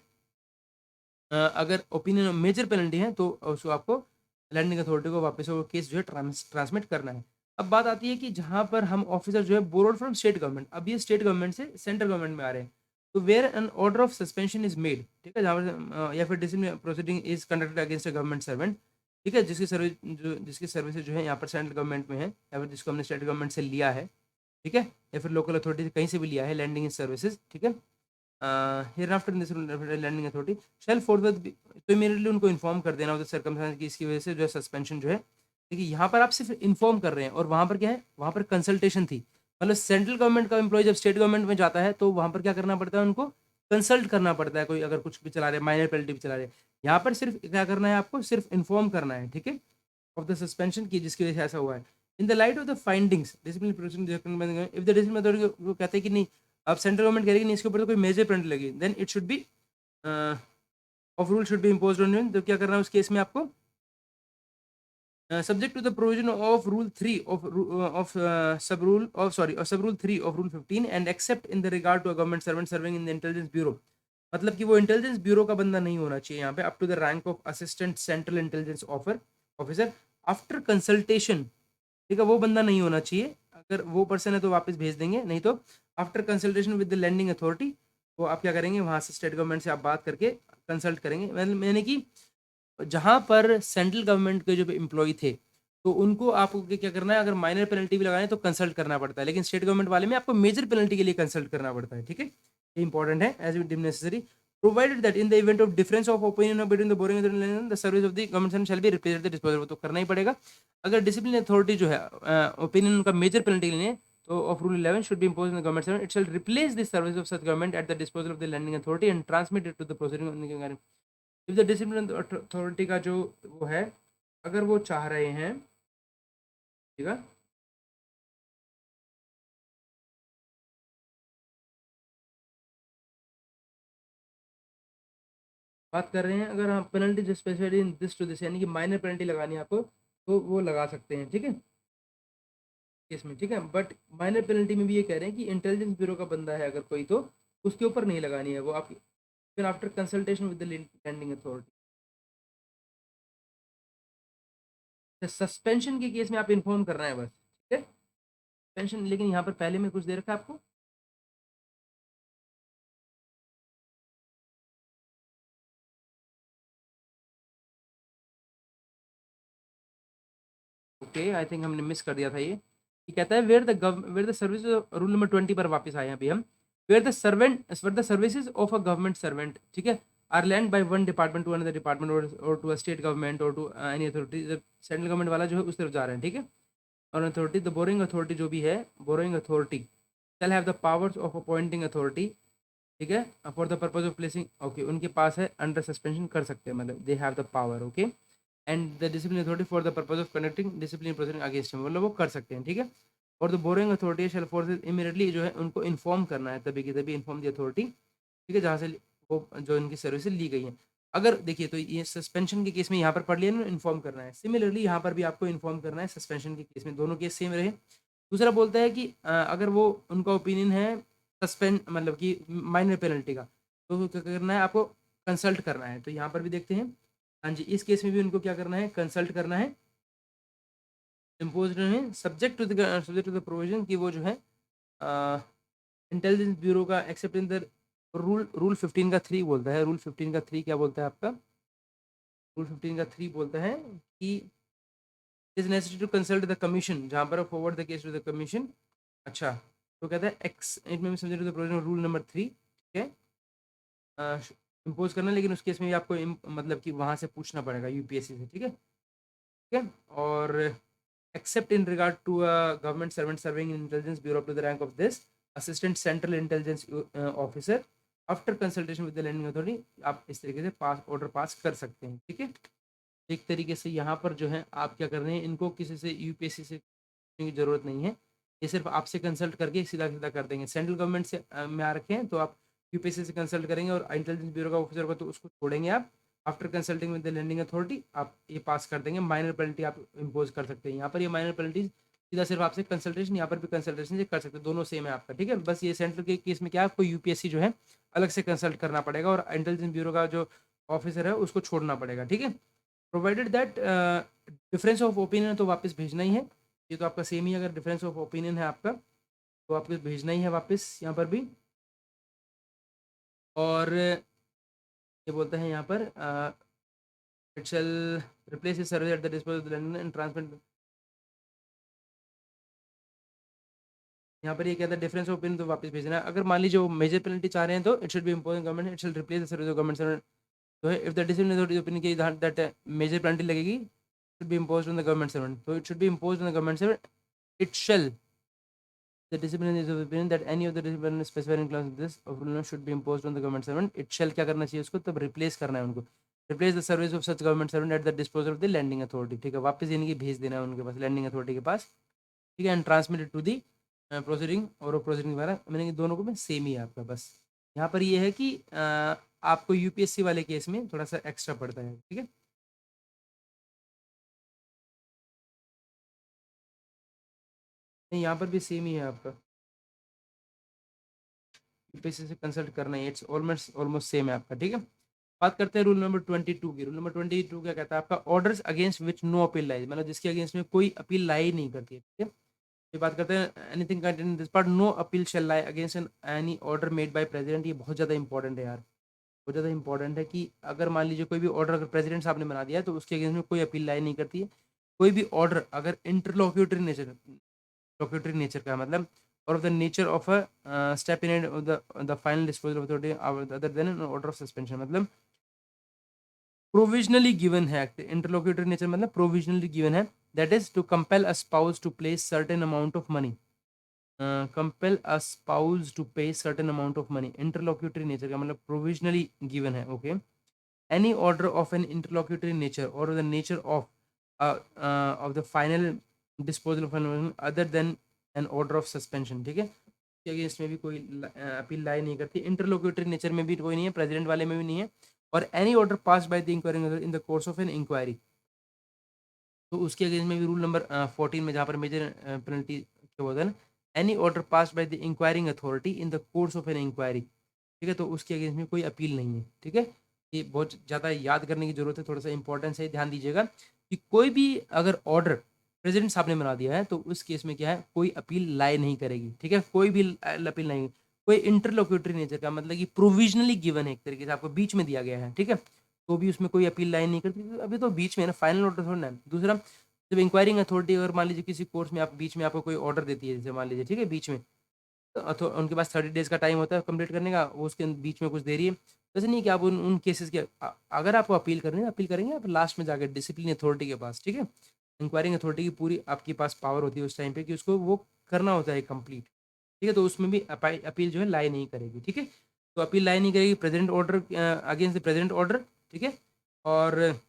अगर ओपिनियन मेजर पेनल्टी है तो उसको आपको लैंडिंग अथॉरिटी को वापस वो केस जो है ट्रांसमिट करना है। अब बात आती है कि जहाँ पर हम ऑफिसर जो है बोरोड फ्रॉम स्टेट गवर्नमेंट, अब ये स्टेट गवर्नमेंट से सेंट्रल गवर्नमेंट में आ रहे हैं, तो where an order of suspension is made, ठीक है, जहाँ पर या फिर disciplinary proceeding is conducted against a government servant, ठीक है, जिसकी सर्विस जो है यहाँ पर सेंट्रल गवर्नमेंट में है या फिर जिसको हमने स्टेट गवर्नमेंट से लिया है, ठीक है, या फिर लोकल अथॉरिटी से कहीं से भी लिया है, लैंडिंग इन सर्विसेज, ठीक है, hereafter in this lending authority shall forward, तो इमीडिएटली उनको इन्फॉर्म कर देना होता है सर्कमस्टेंस की, इसकी वजह से जो है सस्पेंशन जो है, देखिए यहाँ पर आप सिर्फ इन्फॉर्म कर रहे हैं और वहाँ पर क्या है, वहाँ पर कंसल्टेशन थी, मतलब सेंट्रल गवर्नमेंट का एम्प्लॉय जब स्टेट गवर्नमेंट में जाता है तो वहाँ पर क्या करना पड़ता है, उनको कंसल्ट करना पड़ता है, कोई अगर कुछ भी चला रहे, माइनर पेनल्टी भी चला रहे, यहाँ पर सिर्फ क्या करना है, आपको सिर्फ इन्फॉर्म करना है, ठीक है, ऑफ द सस्पेंशन की जिसकी वजह से ऐसा हुआ है। In the light of the findings discipline proceeding if the discipline authority वो कहते हैं कि नहीं, अब सेंट्रल गवर्नमेंट कह रही है कि नहीं, इसके ऊपर तो कोई मेजर पेनल्टी लगी, then it should be of rule should be imposed on you, तो क्या करना है उस केस में आपको, subject to the provision of rule 3 of sub rule of sorry sub rule 3 of rule 15 and except in the regard to a government servant serving in the intelligence bureau, मतलब कि वो इंटेलिजेंस ब्यूरो का बंदा नहीं होना चाहिए यहाँ पे, up to the rank of assistant central intelligence officer after consultation, ठीक है, वो बंदा नहीं होना चाहिए, अगर वो पर्सन है तो वापस भेज देंगे, नहीं तो after consultation with the lending authority, वो आप क्या करेंगे, वहाँ से स्टेट गवर्नमेंट से आप बात करके कंसल्ट करेंगे, मैंने कि जहाँ पर सेंट्रल गवर्नमेंट के जो एम्प्लॉय थे तो उनको आपको क्या करना है, अगर माइनर पेनल्टी भी लगानी है तो कंसल्ट करना पड़ता है, लेकिन स्टेट गवर्नमेंट वाले में आपको मेजर पेनल्टी के लिए कंसल्ट करना पड़ता है, ठीक है, ये इंपॉर्टेंट है, as it necessary provided that in the event of difference of opinion between the borrowing the service of the government shall be replace the disposal, तो करना ही पड़ेगा, अगर डिसिप्लिन अथॉरिटी जो है ओपिनियन उनका मेजर पेनल्टी लेने तो of rule 11 should be imposed on the government servant, it shall replace the service of such government at the disposal of the lending authority and transmit it to the proceeding if the discipline authority का जो वो है, अगर वो चाह रहे हैं, ठीक है, बात कर रहे हैं अगर हम पेनल्टी जो specially in this to this, यानी कि माइनर पेनल्टी लगानी है आपको तो वो लगा सकते हैं, ठीक है, केस में, ठीक है, बट माइनर पेनल्टी में भी ये कह रहे हैं कि इंटेलिजेंस ब्यूरो का बंदा है अगर कोई तो उसके ऊपर नहीं लगानी है, वो आप फिर after consultation with the lending authority, suspension के केस में आप इन्फॉर्म करना है बस, ठीक है, सस्पेंशन, लेकिन यहाँ पर पहले में कुछ दे रखा है आपको, ओके, आई थिंक हमने मिस कर दिया था ये कहता है where the service, rule number 20 पर वापस आए हैं अभी हम, where the services of a government servant, ठीक है, are lend by one department to another department और टू अ स्टेट गवर्नमेंट और to any authority, central government वाला जो है उस तरफ जा रहे हैं, ठीक है, और अथॉरिटी द बोरिंग अथॉरिटी जो भी है, boring authority shall have the powers of appointing authority, ठीक है, for the purpose of placing, okay, उनके पास है अंडर सस्पेंशन कर सकते हैं, मतलब they have the power, okay, and the discipline authority for the purpose of conducting discipline proceeding against him, मतलब वो कर सकते हैं, ठीक है, और the borrowing authority shell force immediately जो है उनको इन्फॉर्म करना है, तभी की तभी इन्फॉर्म दी अथॉरिटी, ठीक है, जहाँ से वो जो इनकी सर्विस ली गई है, अगर देखिए तो ये सस्पेंशन के केस में यहाँ पर पढ़ लिया ना, इन्फॉर्म करना है, सिमिलरली यहाँ पर भी आपको इन्फॉर्म करना है सस्पेंशन के केस में, दोनों केस सेम रहे। दूसरा बोलता है कि अगर वो उनका ओपिनियन है सस्पेंड मतलब कि माइनर पेनल्टी का, तो क्या करना है आपको, कंसल्ट करना है, तो यहाँ पर भी देखते हैं, हाँ जी, इस केस में भी उनको क्या करना है, कंसल्ट करना है, इम्पोज है, सब्जेक्ट टू द प्रोविजन की वो जो है इंटेलिजेंस ब्यूरो का एक्सेप्ट इन द रूल 15 का 3 बोलता है, रूल 15 का 3 क्या बोलता है आपका, रूल 15 का 3 बोलता है कि is necessary to consult the commission, जहाँ पर forward the case to the commission, अच्छा, तो कहता है एक्स इट में subject to the provision rule number 3, ठीक है, इम्पोज करना, लेकिन उस केस में भी आपको मतलब कि वहाँ से पूछना पड़ेगा यूपीएससी से, ठीक है, ठीक है, और except in regard to a government servant serving in intelligence bureau up to the rank of this assistant central intelligence officer after consultation with the lending authority, आप इस तरीके से ऑर्डर पास कर सकते हैं, ठीक है, एक तरीके से यहाँ पर जो है आप क्या कर रहे हैं, इनको किसी से यूपीएससी से की जरूरत नहीं है, ये सिर्फ आपसे कंसल्ट करके सीधा सीधा कर देंगे, सेंट्रल गवर्नमेंट से में आ रखे हैं तो आप यूपीएससी से कंसल्ट करेंगे और इंटेलिजेंस ब्यूरो का ऑफिसर को तो उसको छोड़ेंगे आप, after consulting with the lending authority आप ये पास कर देंगे, माइनर पेनल्टी आप इम्पोज कर सकते हैं, यहाँ पर ये माइनर पेनल्टी सीधा सिर्फ आपसे कंसल्टेशन, यहाँ पर भी कंसल्टेशन से कर सकते हैं, दोनों सेम है आपका, ठीक है, बस ये सेंट्रल के केस में क्या है, आपको यूपीएससी जो है अलग से कंसल्ट करना पड़ेगा और इंटेलिजेंस ब्यूरो का जो ऑफिसर है उसको छोड़ना पड़ेगा, ठीक है, provided that difference of opinion तो वापस भेजना ही है, ये तो आपका सेम ही, अगर डिफरेंस ऑफ ओपिनियन है आपका तो आपको भेजना ही है वापस यहाँ पर भी। और ये बोलते हैं यहाँ पर it shall replace is service at the disposal and transmit. यहाँ पर ये कहता है डिफरेंस ऑफ ओपिनियन तो वापस भेजना है। अगर मान लीजिए वो मेजर पेनल्टी चाह रहे हैं तो it should be impose government, it should replace the service of government servant. तो if the discipline authority opinion की दैट मेजर पेनल्टी लगेगी should be imposed on the government servant, तो it should be imposed on the government servant. It shall the discipline is of opinion that any of the discipline specified in clause this of rule should be imposed on the government servant, it shall क्या करना चाहिए उसको, तब replace करना है उनको, replace the service of such government servant at the disposal of the lending authority. ठीक है, वापस इनकी भेज देना है उनके पास, लैंडिंग अथॉरिटी के पास। ठीक है, and transmitted to the proceeding, और प्रोसीडिंग द्वारा मैंने दोनों को में सेम ही है आपका। बस यहाँ पर ये है कि आपको यूपीएससी वाले केस में थोड़ा सा एक्स्ट्रा पड़ता है। ठीक है, नहीं यहाँ पर भी सेम ही है आपका, यूपीएससी से कंसल्ट करना है, इट्स ऑलमोस्ट ऑलमोस्ट सेम है आपका। ठीक है, बात करते हैं रूल नंबर 22 की। रूल नंबर 22 क्या कहता है आपका, orders against which no appeal lies, मतलब जिसके अगेंस्ट में कोई अपील लाई नहीं करती है। ठीक है, ये बात करते हैं anything contain this part no appeal shall lie against an any order made by president. ये बहुत ज़्यादा इंपॉर्टेंट है यार, बहुत ज़्यादा इंपॉर्टेंट है कि अगर मान लीजिए कोई भी ऑर्डर अगर प्रेसिडेंट साहब ने बना दिया है तो उसके अगेंस्ट में कोई अपील लाई नहीं करती है। कोई भी ऑर्डर अगर इंटरलोक्यूटरी नेचर, लोक्यूटरी नेचर का मतलब, or of the nature of a step in the final disposal of authority other than an order of suspension, मतलब प्रोविजनली गिवन है। इंटरलोक्यूटरी नेचर मतलब प्रोविजनली गिवन है, that is to compel a spouse to play certain amount of money, compel a spouse to pay certain amount of money. Interlocutory nature का मतलब provisionally given है। Okay, any order of an interlocutory nature or the nature of the final disposal of other than an order of suspension. ठीक है, के against में भी कोई appeal लाई नहीं करती, इंटरलोक्यूटरी नेचर में भी कोई नहीं है, प्रेसिडेंट वाले में भी नहीं है। और any order pass by the inquiry in the course of an inquiry, तो उसके अगेंस्ट में भी रूल नंबर 14 में जहाँ पर मेजर पेनल्टी क्या बोलते हैं, any order pass by the inquiring authority in the course of an inquiry. ठीक है, तो उसके अगेंस्ट में कोई अपील नहीं है। ठीक है, ये बहुत ज़्यादा याद करने की जरूरत है, थोड़ा सा इंपॉर्टेंस है, ध्यान दीजिएगा कि कोई भी अगर ऑर्डर प्रेसिडेंट साहब ने बना दिया है तो उस केस में क्या है, कोई अपील लाई नहीं करेगी। ठीक है, कोई भी अपील नहीं, कोई इंटरलोक्यूटरी नेचर का मतलब कि प्रोविजनली गिवन है, एक तरीके से आपको बीच में दिया गया है। ठीक है, तो भी उसमें कोई अपील लाई नहीं करती, अभी तो बीच में है ना, फाइनल ऑर्डर थोड़ा ना। दूसरा, जब इंक्वायरिंग अथॉरिटी अगर मान लीजिए किसी कोर्स में आप बीच में आपको कोई ऑर्डर देती है, जैसे मान लीजिए, ठीक है, बीच में तो उनके पास 30 डेज का टाइम होता है कंप्लीट करने का, वो उसके बीच में कुछ दे रही है, वैसे नहीं कि आप उन केसेस के अगर आपको अपील करनी है अपील करेंगे आप लास्ट में जाकर डिसिप्लिन अथॉरिटी के पास। ठीक है, इंक्वायरिंग अथॉरिटी की पूरी आपके पास पावर होती है उस टाइम पे कि उसको वो करना होता है कंप्लीट। ठीक है, तो उसमें भी अपील जो है लाई नहीं करेगी। ठीक है, तो अपील लाई नहीं करेगी president order against the president order. ठीक है, और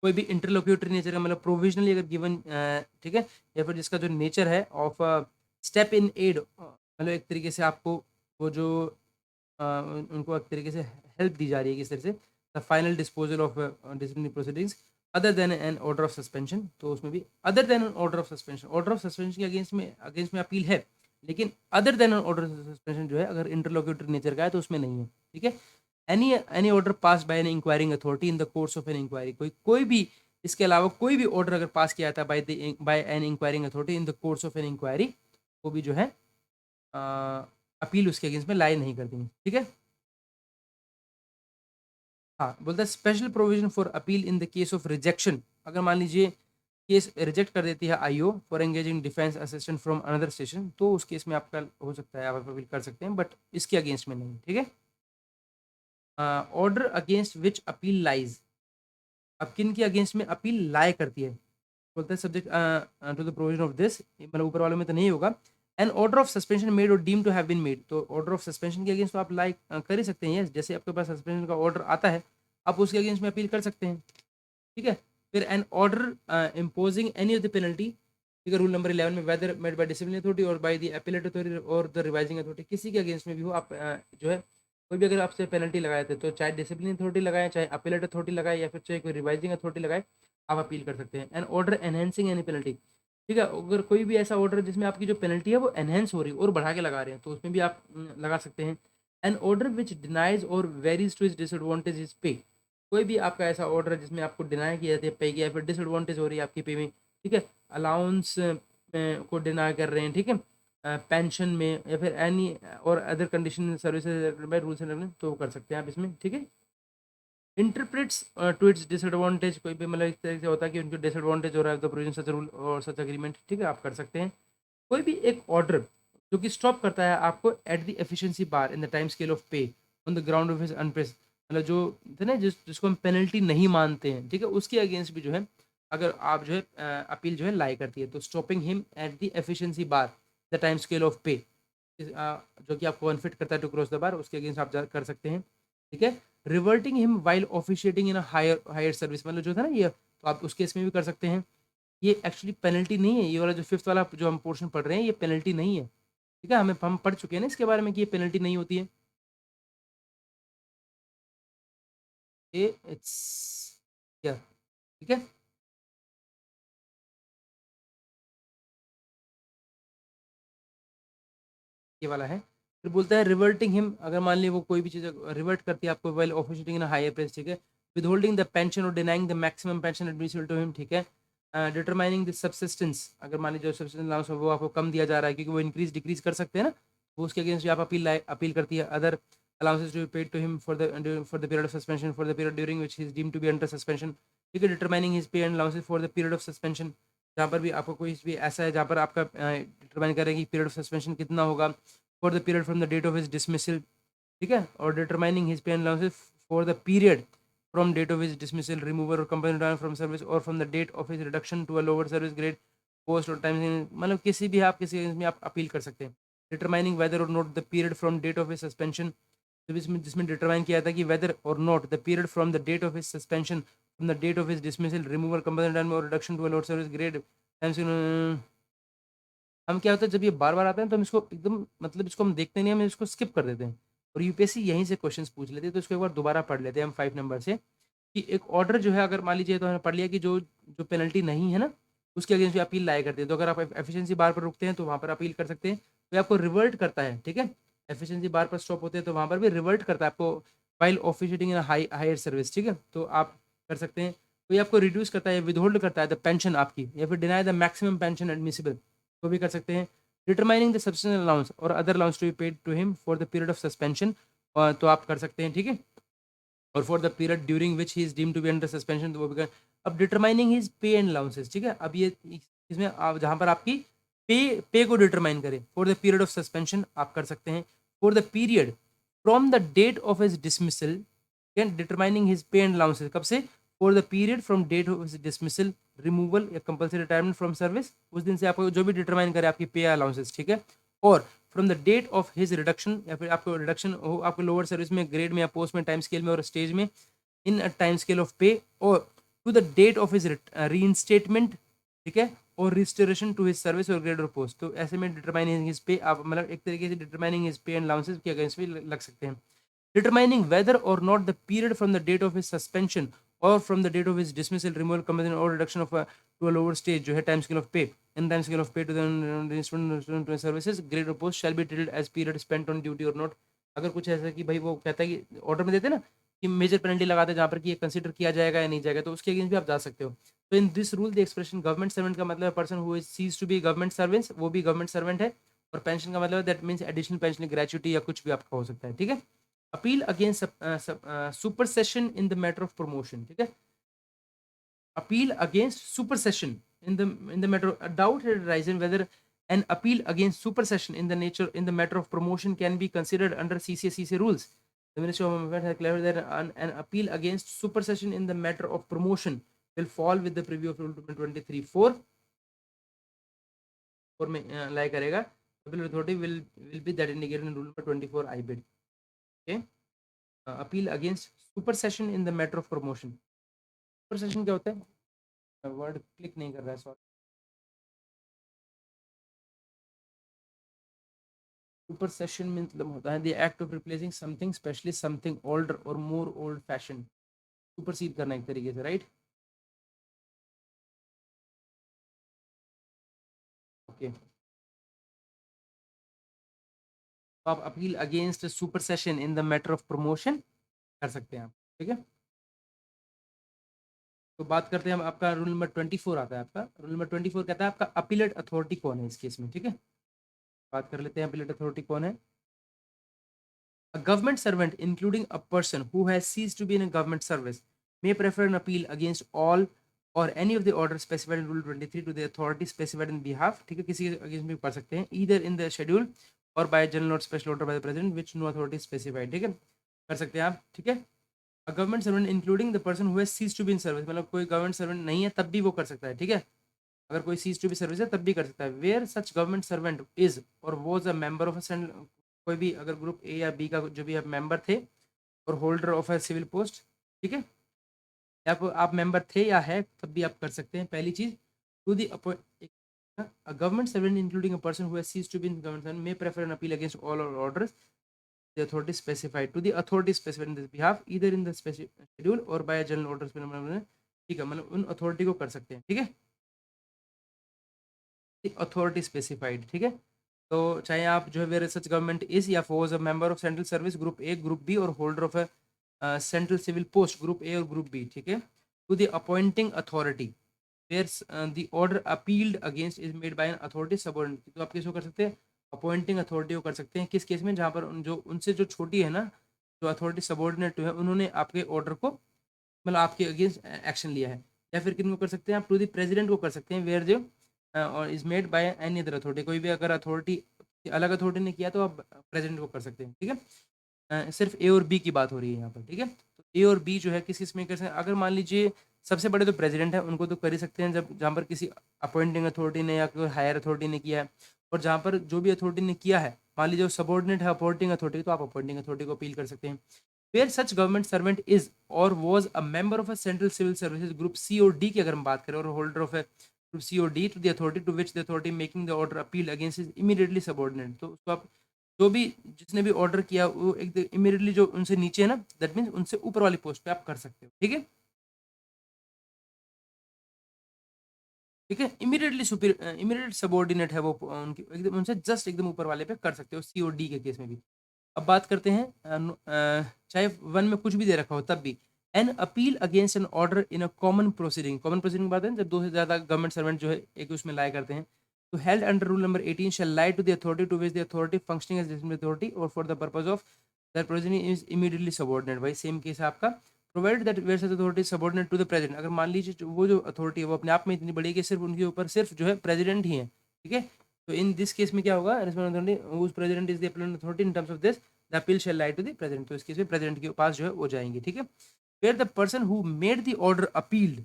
कोई भी इंटरलोक्यूटरी नेचर का मतलब प्रोविजनली अगर गिवन, ठीक है, या फिर जिसका जो नेचर है ऑफ स्टेप इन एड, मतलब एक तरीके से आपको वो जो उनको एक तरीके से हेल्प दी जा रही है किस तरह से, the final disposal of disciplinary proceedings other than an order of suspension, तो उसमें भी other than an order of suspension, order of suspension के अगेंस्ट में अपील है, लेकिन other than an order of suspension जो है अगर इंटरलोक्यूटरी नेचर का है तो उसमें नहीं है। ठीक है, any order pass by an inquiring authority in the course of an inquiry, कोई भी इसके अलावा कोई भी ऑर्डर अगर पास किया जाता है by an inquiring authority in the course of an inquiry, वो भी जो है अपील उसके अगेंस्ट में लाई नहीं करती। ठीक है, हाँ, बोलता है special provision for appeal in the case of rejection, अगर मान लीजिए केस रिजेक्ट कर देती है IO for engaging defence assistant from another station, तो उस केस में आपका हो सकता है आप अपील कर सकते हैं, बट इसके अगेंस्ट में नहीं। ठीक है, order against which appeal lies, अब किन के अगेंस्ट में अपील लाए करती है, बोलता है subject to the provision of this, मतलब ऊपर वालों में तो नहीं होगा। An order of suspension made or deemed to have been made, तो ऑर्डर ऑफ सस्पेंशन के अगेंस्ट तो आप लाइक कर ही सकते हैं, जैसे आपके पास सस्पेंशन का ऑर्डर आता है आप उसके अगेंस्ट में अपील कर सकते हैं। ठीक है, फिर an order imposing any of the penalty, ठीक है, रूल नंबर 11 में whether made by disciplinary authority और बाय द एपेलेट अथॉरिटी और द रिवाइजिंग अथॉरिटी, किसी के अगेंस्ट में भी हो आप जो है कोई भी अगर आपसे पेनल्टी लगाए थे, तो चाहे डिसिप्लिन अथॉरिटी लगाए, चाहे अपेलेट अथॉरिटी लगाए, या फिर चाहे कोई रिवाइजिंग अथॉरिटी लगाए, आप अपील कर सकते हैं। An order enhancing any penalty, ठीक है, अगर कोई भी ऐसा ऑर्डर जिसमें आपकी जो पेनल्टी है वो एनहेंस हो रही है और बढ़ा के लगा रहे हैं, तो उसमें भी आप लगा सकते हैं। एन ऑर्डर विच डिनाइज और varies two is disadvantage is पे, कोई भी आपका ऐसा ऑर्डर है जिसमें आपको डिनाई किया जाती है पे की, या फिर डिसएडवांटेज हो रही है आपकी पे में, ठीक है, अलाउंस को डिनाई कर रहे हैं, ठीक है, पेंशन में या फिर एनी और other condition services by rules and regulation, तो वो कर सकते हैं आप इसमें, ठीक है। इंटरप्रेट्स टू इट्स डिसएडवांटेज, कोई भी मतलब इस तरह से होता है कि उनको डिसएडवांटेज हो रहा है द प्रोविजन सच रूल और सच एग्रीमेंट, ठीक है, आप कर सकते हैं। कोई भी एक ऑर्डर जो कि स्टॉप करता है आपको at the efficiency bar in the time scale of pay on the ground of his अनप्रेस, मतलब जो थे ना जिसको हम पेनल्टी नहीं मानते हैं, ठीक है, उसके अगेंस्ट भी जो है अगर आप जो है अपील जो है लाई करती है, तो stopping him at the efficiency bar the time scale of पे, जो कि आपको अनफिट करता है टू क्रॉस द बार, उसके अगेंस्ट आप कर सकते हैं, ठीक है। Reverting him while officiating in higher higher service, मतलब जो था ना ये, तो आप उस केस में भी कर सकते हैं। ये एक्चुअली पेनल्टी नहीं है, ये वाला जो फिफ्थ वाला जो हम पोर्शन पढ़ रहे हैं ये पेनल्टी नहीं है, ठीक है, हम पढ़ चुके हैं ना इसके बारे में कि ये पेनल्टी नहीं होती है। ये इट्स क्या, ठीक है। ये वाला है, फिर बोलता है रिवर्टिंग हिम, अगर मान ली वो कोई भी चीज़ रिवर्ट करती है आपको while officiating in higher place, ठीक है। विदहोल्डिंग द पेंशन और denying the maximum pension admissible to him, ठीक है। डिटरमाइनिंग द सब्सिस्टेंस, अगर मान लीजिए जो सब्सिस्टेंस अलाउंस है वो आपको कम दिया जा रहा है क्योंकि वो इंक्रीज डिक्रीज कर सकते हैं ना, वो उसके अगेंस्ट आप अपील करती है। Other allowances to be paid to him for the period of suspension, for the period during which he is deemed to be under suspension, ठीक है। Determining his pay and allowances for the period of suspension, जहाँ पर भी आपको कोई भी ऐसा है जहाँ पर आपका डिटरमाइन करेंगे पीरियड ऑफ सस्पेंशन कितना होगा, for the period from the date of his dismissal, ठीक है, और determining his pay and allowances for the period from date of his dismissal, removal or compulsory from service or from the date of his reduction to a lower service grade post or time, मतलब किसी भी आप किसी में आप appeal कर सकते हैं। Determining whether or not the period from date of his suspension, जिसमें जिसमें डिटरमाइन किया था कि whether or not the period from the date of his suspension from the date of his dismissal, removal, compulsory or reduction to a lower service grade times. हम क्या होता है जब ये बार बार आते हैं तो हम इसको एकदम मतलब इसको हम देखते नहीं, हम इसको स्किप कर देते हैं, और यूपीएससी यहीं से क्वेश्चंस पूछ लेते हैं, तो इसको एक बार दोबारा पढ़ लेते हैं हम 5 नंबर से, कि एक ऑर्डर जो है अगर मान लीजिए तो हमने पढ़ लिया कि जो जो पेनल्टी नहीं है ना उसके अगेंस्ट भी अपील लाया करते हैं, तो अगर आप एफिशिएंसी बार पर रुकते हैं तो वहाँ पर अपील कर सकते हैं, तो आपको रिवर्ट करता है, ठीक है। एफिशिएंसी बार पर स्टॉप होते हैं तो वहाँ पर भी रिवर्ट करता है आपको while officiating in higher service, ठीक है, तो आप कर सकते हैं। तो ये आपको रिड्यूस करता है, विदहोल्ड करता है द पेंशन आपकी, या फिर deny the maximum pension admissible, तो भी कर सकते हैं। डिटरमाइनिंग द सब्सिडेंशियल अलाउंस और other allowance to be paid to him for the period of suspension, तो आप कर सकते हैं, ठीक है, और for the period during which he is deemed to be under suspension, तो वो भी कर। अब determining his pay and allowances, ठीक है, अब ये इसमें आप जहाँ पर आपकी पे को डिटरमाइन करें, for the period of suspension आप कर सकते हैं, for the period from the date of his dismissal, determining his pay and allowances कब से, for the period from date of his dismissal, removal या कंपल्सरी रिटायरमेंट फ्रॉम सर्विस, उस दिन से आपको जो भी डिटरमाइन करे आपकी पे अलाउंसेस, ठीक है, और from the date of his reduction, या फिर आपको रिडक्शन हो आपको लोअर सर्विस में, ग्रेड में या पोस्ट में, टाइम स्केल में और स्टेज में, in a time scale of pay, or to the date of his reinstatement, ठीक है, और restoration to his service or grade or post, तो ऐसे में डिटरमाइनिंग हिज पे आप मतलब एक तरीके से determining his pay and allowances के अगेंस्ट भी लग सकते हैं। Determining whether or not the period from the date of his suspension or from the date of his dismissal, removal, compulsion or reduction of to a lower stage, जो है time scale of pay, in time scale of pay to the student services grade or post shall be treated as period spent on duty or not। अगर कुछ ऐसा कि भाई वो कहता है कि ऑर्डर में देते हैं ना कि मेजर पेनल्टी लगाते हैं जहाँ पर कि ये कंसीडर किया जाएगा या नहीं जाएगा, तो उसके अगेंस्ट भी आप जा सकते हो। तो in this rule the expression government servant का मतलब person who is cease to be government servant, वो भी गवर्नमेंट सर्वेंट है, और पेंशन का मतलब that means additional pension, gratuity या कुछ भी आपका हो सकता है, ठीक है। Appeal against supersession in the matter of promotion, ठीक है, appeal against supersession in the matter, a doubt had arisen whether an appeal against supersession in the matter of promotion can be considered under CCA rules. The Ministry of Employment has clarified that an appeal against supersession in the matter of promotion will fall with the preview of Rule 23(4) में लाई करेगा। Appeal authority will be that indicated in Rule number 24 I bid. Okay, appeal against supersession in the matter of promotion. Supersession क्या होता है? Word click नहीं कर रहा है, sorry. सुपरसेशन में मतलब होता है the act of replacing something specially something older और मोर ओल्ड फैशन, सुपरसीड करना एक तरीके से, राइट। ओके, तो आप appeal against supersession in the matter of promotion कर सकते हैं आप, ठीक है। तो बात करते हैं हम, आपका रूल नंबर 24 आता है। आपका रूल नंबर 24 कहता है आपका अपीलेट अथॉरिटी कौन है इस केस में, ठीक है। बात कर लेते हैं अपीलेट अथॉरिटी कौन है। A government servant, including a person who has ceased to be in a government service, may prefer an appeal against all or any of the orders specified in Rule 23 to the authority specified in behalf, ठीक है, किसी के against भी कर सकते हैं, either in the schedule or by general or special order by the president which no authority is specified, ठीक है, कर सकते हैं आप, ठीक है। A government servant including the person who has ceased to be in service, मतलब कोई गवर्नमेंट सर्वेंट नहीं है तब भी वो कर सकता है, ठीक है। अगर कोई सीज टू बी सर्विस है तब भी कर सकता है। Where such government servant is or was a member of a, कोई भी अगर ग्रुप ए या बी का जो भी मेंबर थे और holder of a civil post, ठीक है, आप मेंबर थे या है तब भी आप कर सकते हैं। पहली चीज, to the a government servant including a person who has ceased to be in government servant may prefer an appeal against all orders the authority specified to the authority specified in this behalf either in the schedule or by a general order, ठीक है, मतलब उन authority को कर सकते हैं, ठीक है, अथॉरिटी स्पेसिफाइड, ठीक है। तो चाहे आप जो है वेयर सच गवर्नमेंट इज या was a member of central service group A group B or holder of a central civil post group A or group B, ठीक है, to the appointing authority where the order appealed against is made by an authority subordinate, तो आप किसको कर सकते हैं, appointing authority को कर सकते हैं। किस केस में, जहाँ पर जो उनसे जो छोटी है ना, जो अथॉरिटी सबऑर्डिनेट है, उन्होंने आपके ऑर्डर को मतलब आपके अगेंस्ट एक्शन लिया है। या फिर किन को कर सकते हैं आप, टू द प्रेसिडेंट को कर सकते हैं, वेयर जो और is made by any other authority, कोई भी अगर अथॉरिटी अलग अथॉरिटी ने किया तो आप प्रेसिडेंट को कर सकते हैं, ठीक है। सिर्फ ए और बी की बात हो रही है यहाँ पर, ठीक है। तो ए और बी जो है किस किस में कर सकते हैं, अगर मान लीजिए सबसे बड़े तो प्रेसिडेंट है, उनको तो कर ही सकते हैं जब जहाँ पर किसी अपॉइंटिंग अथॉरिटी ने या कोई हायर अथॉरिटी ने किया है। और जहाँ पर जो भी अथॉरिटी ने किया है, मान लीजिए सबॉर्डिनेट है अपॉइंटिंग अथॉरिटी, तो आप अपॉइंटिंग अथॉरिटी को अपील कर सकते हैं। Where such government servant is or was a member of a central civil services group C or D की अगर हम बात करें, or holder of a group C or D to the authority to which the authority making the order appeal against is immediately subordinate, तो उसको आप जो भी जिसने भी ऑर्डर किया वो एक इमीडिएटली जो उनसे नीचे है ना, दैट मीन्स उनसे ऊपर वाली पोस्ट पे आप कर सकते हो, ठीक है, ठीक है। इमीडिएटली सुपीरियर इमीडिएट सबॉर्डिनेट है वो, उनकी एकदम उनसे जस्ट एकदम ऊपर वाले पे कर सकते हो, सी और डी के केस में भी। अब बात करते हैं चाहे वन में कुछ भी दे रखा हो तब भी, N appeal against an order in a common proceeding, common proceeding की बात है जब दो से ज्यादा गवर्नमेंट सर्वेंट जो है एक उसमें लाया करते हैं, तो held under rule number 18 shall lie to the authority to which the authority functioning as district authority or for the purpose of that proceeding is immediately subordinate, भाई सेम केस है आपका। Provide that where such authority subordinate to the president, अगर मान लीजिए वो जो authority है वो अपने आप में इतनी बड़ी है कि सिर्फ उनके ऊपर सिर्फ जो है प्रेसिडेंट ही है, ठीक है, तो इन दिस केस में क्या होगा, president is the appealing authority in terms of this the appeal shall lie to the president, तो इस केस में प्रेसिडेंट के पास जो है वो जाएंगे, ठीक है। Where the person who made the order appealed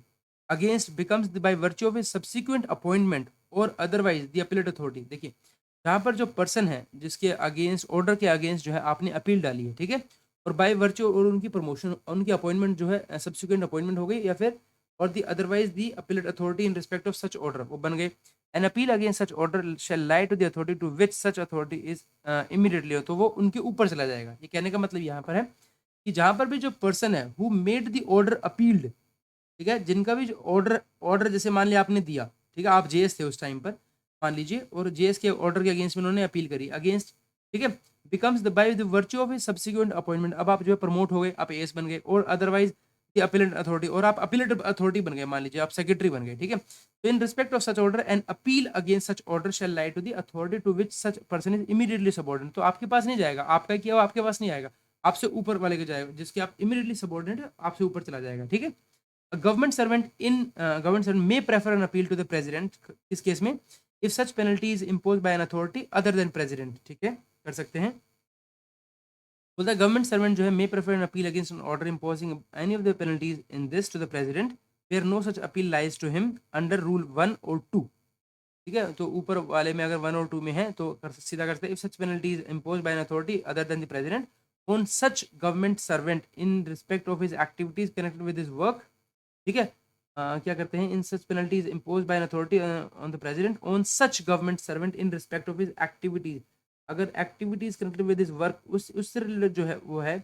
against becomes by virtue of a subsequent appointment or otherwise the appellate authority, देखिए जहाँ पर जो पर्सन है जिसके अगेंस्ट ऑर्डर के अगेंस्ट जो है आपने अपील डाली है, ठीक है, और बाय वर्च्यू और उनकी प्रमोशन उनकी अपॉइंटमेंट जो है सब्सिक्वेंट अपॉइंटमेंट हो गई, या फिर और the otherwise the appellate authority in respect of such order वो बन गए, an appeal against such order shall lie to the authority to which such authority is immediately, तो वो उनके ऊपर चला जाएगा। ये कहने का मतलब यहाँ पर है कि जहाँ पर भी जो पर्सन है who made the order appealed, ठीक है, जिनका भी ऑर्डर ऑर्डर जैसे मान लिया आपने दिया, ठीक है, आप जेएस थे उस टाइम पर मान लीजिए, और जेएस के ऑर्डर के अगेंस्ट में उन्होंने अपील करी अगेंस्ट, ठीक है, becomes the by the virtue of a subsequent appointment, अब आप जो है प्रमोट हो गए, आप एएस बन गए, और अदरवाइज द अपीलेट अथॉरिटी, और आप अपीलेट अथॉरिटी बन गए, मान लीजिए आप सेक्रेटरी बन गए, ठीक है, तो in respect of such order and appeal against such order shall lie to the authority to which such person is immediately subordinate, तो आपके पास नहीं जाएगा, आपका किया वो आपके पास नहीं आएगा, आपसे ऊपर वाले के जाएगा, जिसके आप इमीडिएटली सबऑर्डिनेट है आपसे ऊपर चला जाएगा, ठीक है। A government servant may prefer an appeal to the president, इस केस में if such penalty is imposed by an authority other than president, ठीक है, कर सकते हैं। बोलता है गवर्नमेंट सर्वेंट जो है may prefer an appeal against an order imposing any of the penalties in this to the president where no such appeal lies to him under rule 1 or 2, ठीक है, तो ऊपर वाले में अगर 1 और 2 में है तो सीधा करते हैं, if such penalty is imposed by an authority other than the president on such government servant in respect of his activities connected with his work, ठीक है, क्या करते हैं, in such penalties impose by an authority on the president on such government servant in respect of his activities, अगर activities connected with his work उससे related जो है वो है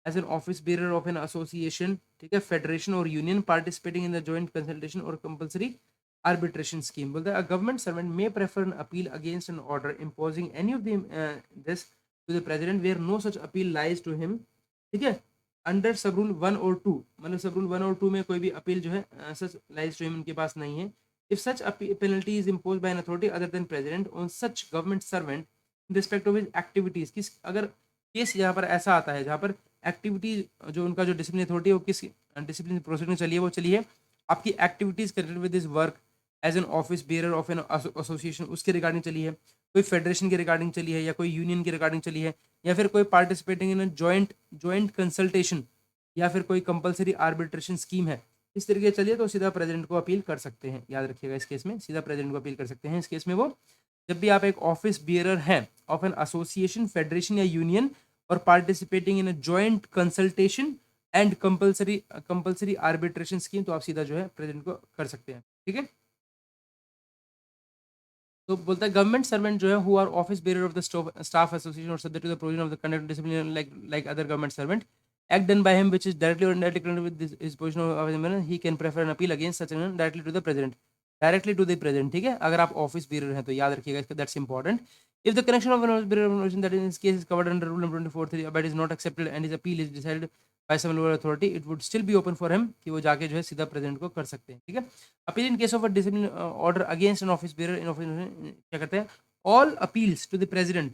as an office bearer of an association, ठीक है, federation or union participating in the joint consultation or compulsory arbitration scheme, बोलता है government servant may prefer an appeal against an order imposing any of this to the president where no such appeal lies to him, ठीक है, under sub rule 1 और 2, मतलब सब rule 1 और 2 में कोई भी अपील जो है सच लाइज टू हिम उनके पास नहीं है। If such penalty is impose by an authority other then president on such government servant in respect of his activities, किस अगर केस यहाँ पर ऐसा आता है जहाँ पर एक्टिविटीज जो उनका जो डिसिप्लिन अथॉरिटी है वो किस डिसिप्लिन प्रोसीडिंग चली है वो चली है आपकी activities connected with this work as an office bearer of an association, उसके रिगार्डिंग चली है, कोई फेडरेशन के रिगार्डिंग चली है, या कोई यूनियन के रिगार्डिंग चली है, या फिर कोई पार्टिसिपेटिंग इन जॉइंट कंसल्टेशन, या फिर कोई कंपलसरी आर्बिट्रेशन स्कीम है, इस तरीके से चलिए तो सीधा प्रेसिडेंट को अपील कर सकते हैं। याद रखिएगा इस केस में सीधा प्रेसिडेंट को अपील कर सकते हैं। इस केस में वो जब भी आप एक ऑफिस बियरर हैं ऑफ एन एसोसिएशन, फेडरेशन या यूनियन और participating in a joint consultation and compulsory arbitration scheme, तो आप सीधा जो है प्रेसिडेंट को कर सकते हैं। ठीक है, तो बोलता है गवर्नमेंट सर्वेंट जो है who are office bearer of the staff association or subject to the provision of the conduct discipline like other government servant act done by him which is directly or indirectly connected with his position of employment, he can prefer an appeal against such an directly to the president, directly to the president। ठीक है, अगर आप office bearer हैं तो याद रखिएगा इसका, that's important. If the connection of an bearer that in this case is covered under rule number 24(3) but is not accepted and his appeal is decided by some lower authority, it would still be open for him कि वो जाके जो है सीधा president को कर सकते हैं। ठीक है, appeal in case of a discipline order against an office bearer in office क्या करते हैं, all appeals to the president,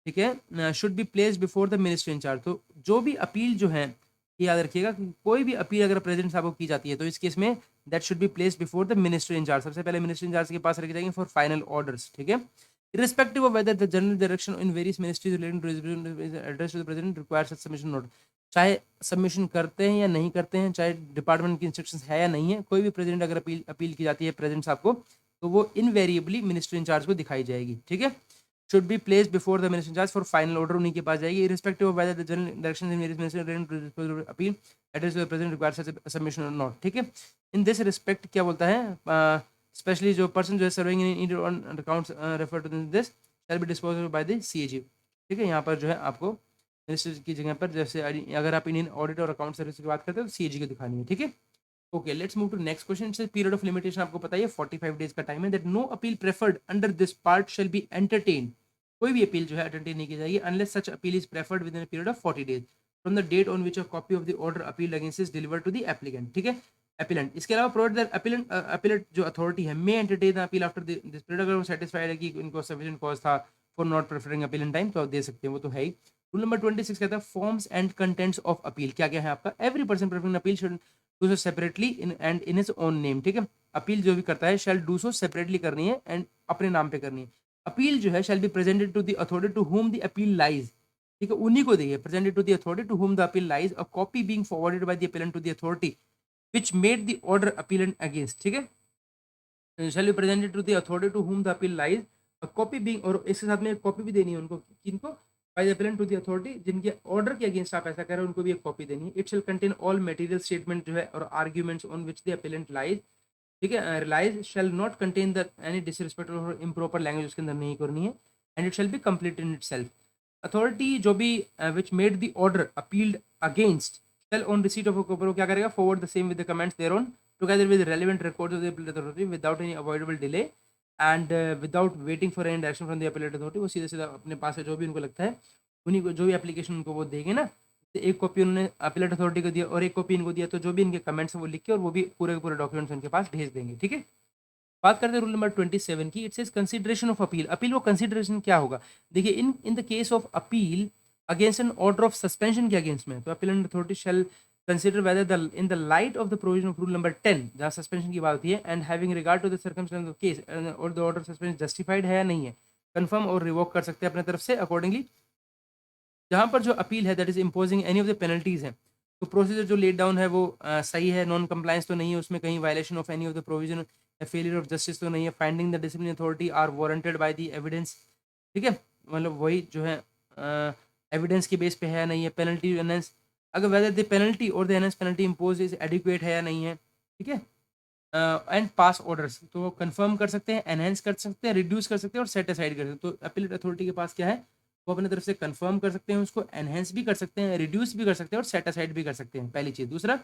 ठीक है, should be place before the minister in charge. तो जो भी अपील जो है याद रखिएगा, कोई भी अपील अगर प्रेसिडेंट साहब को की जाती है तो इस केस में that should be place before the minister in charge, सबसे पहले मिनिस्टर इन चार्ज के पास रखे जाएंगे फॉर फाइनल ऑर्डर्स। ठीक है, irrespective of whether the general direction in various ministries relating to address to the president requires such submission note, चाहे submission करते हैं या नहीं करते हैं, चाहे डिपार्टमेंट की इंस्ट्रक्शंस है या नहीं है, कोई भी प्रेसिडेंट अगर अपील की जाती है प्रेसिडेंट साहब को तो वो इनवेरिएबली मिनिस्टर इन चार्ज को दिखाई जाएगी। ठीक है, should be placed before the minister in charge for final order, उन्हीं के पास जाएगी irrespective of whether the general directions in various ministries relating to the appeal address to the president requires such a submission or not। ठीक है, in this respect क्या बोलता है, specially जो person जो है serving in on accounts refer to this shall be disposed by the CAG. ठीक है, यहाँ पर जो है आपको मिनिस्टर की जगह पर जैसे अगर आप इंडियन ऑडिट और अकाउंट सर्विस की बात करते हैं तो सीएजी को दिखानी है। ठीक है, okay let's move to next question. It's period of limitation आपको पता है 45 डेज का टाइम है, that no appeal preferred under this part shall be entertain, कोई भी अपील जो है एंटरटेन नहीं की जाएगी unless such appeal is preferred within period of 40 days from the date on which a copy of the order appeal against is delivered to the applicant. ठीक है, appellant, इसके अलावा प्रोवाइड दैट अपीलेंट जो authority है may entertain the appeal after this period, अगर वो satisfied है कि इनको सफिशिएंट कॉज था for not preferring appeal in time तो आप दे सकते हैं, वो तो है ही। रूल नंबर 26 कहता है forms and contents of appeal, क्या क्या है आपका, every person preferring appeal should do so separately in and in his own name. ठीक है, अपील जो भी करता है शैल डू सो सेपरेटली करनी है एंड अपने नाम पे करनी है। अपील जो है shall be presented to the authority to whom the appeal lies, ठीक है, उन्हीं को देगी, presented to the authority to whom the appeal lies, a copy being forwarded by the appellant to the authority which made the order appealant against। ठीक है, shall be presented to the authority to whom the appeal lies, a copy being, और इसके साथ में एक copy भी देनी है उनको, किनको, by the appellant to the authority, जिनके ऑर्डर के अगेंस्ट आप ऐसा कर रहे हैं उनको भी एक कॉपी देनी है। It shall contain all material statement जो है और arguments on which the appellant lies, ठीक है, relies shall not contain the any disrespect or improper language उसके अंदर नहीं करनी है, and it shall be complete in itself. Authority जो भी which made the order appealed against shall on receipt of a copy क्या करेगा, forward the same with the comments thereon together with relevant records of the appellate authority without any avoidable delay and without waiting for any direction from the appellate authority। वो सीधा सीधा अपने पास है जो भी उनको लगता है उन्हीं को, जो भी एप्लीकेशन उनको वो देंगे ना, तो एक कॉपी उन्होंने अपीलेट अथॉरिटी को दिया और एक कॉपी इनको दिया, तो जो भी इनके कमेंट्स है वो लिख के और वो भी पूरे के पूरे डॉक्यूमेंट्स उनके पास भेज देंगे। ठीक है, बात करते हैं रूल नंबर 27 की। It says consideration of appeal, appeal वो कंसीडरेशन क्या होगा, देखिए in the case of appeal against an order of suspension के अगेंस्ट में, तो appellant authority shall consider whether the in the light of the provision of rule number 10 जहाँ suspension की बात होती है and having regard to the circumstance of case और the order suspension justified है या नहीं है, कंफर्म और रिवोक कर सकते हैं अपने तरफ से अकॉर्डिंगली। जहाँ पर जो अपील है that is imposing any of the penalties है, तो प्रोसीजर जो लेड डाउन है वो सही है, नॉन कंप्लायंस तो नहीं है उसमें, कहीं violation of any of the provision या फेलियर ऑफ जस्टिस तो नहीं है, finding the discipline authority are warranted by the evidence. ठीक है, मतलब वही जो है एविडेंस के बेस पे है या नहीं है, पेनल्टी एनहेंस, अगर वेदर द पेनल्टी और the enhance penalty impose is adequate है या नहीं है। ठीक है, एंड पास ऑर्डर्स तो कंफर्म कर सकते हैं, एनहेंस कर सकते हैं, रिड्यूस कर सकते हैं और सेट असाइड कर सकते हैं। तो अपीलेट अथॉरिटी के पास क्या है, वो अपनी तरफ से कंफर्म कर सकते हैं, उसको एनहेंस भी कर सकते हैं, रिड्यूस भी कर सकते हैं और सेट असाइड भी कर सकते हैं, पहली चीज। दूसरा,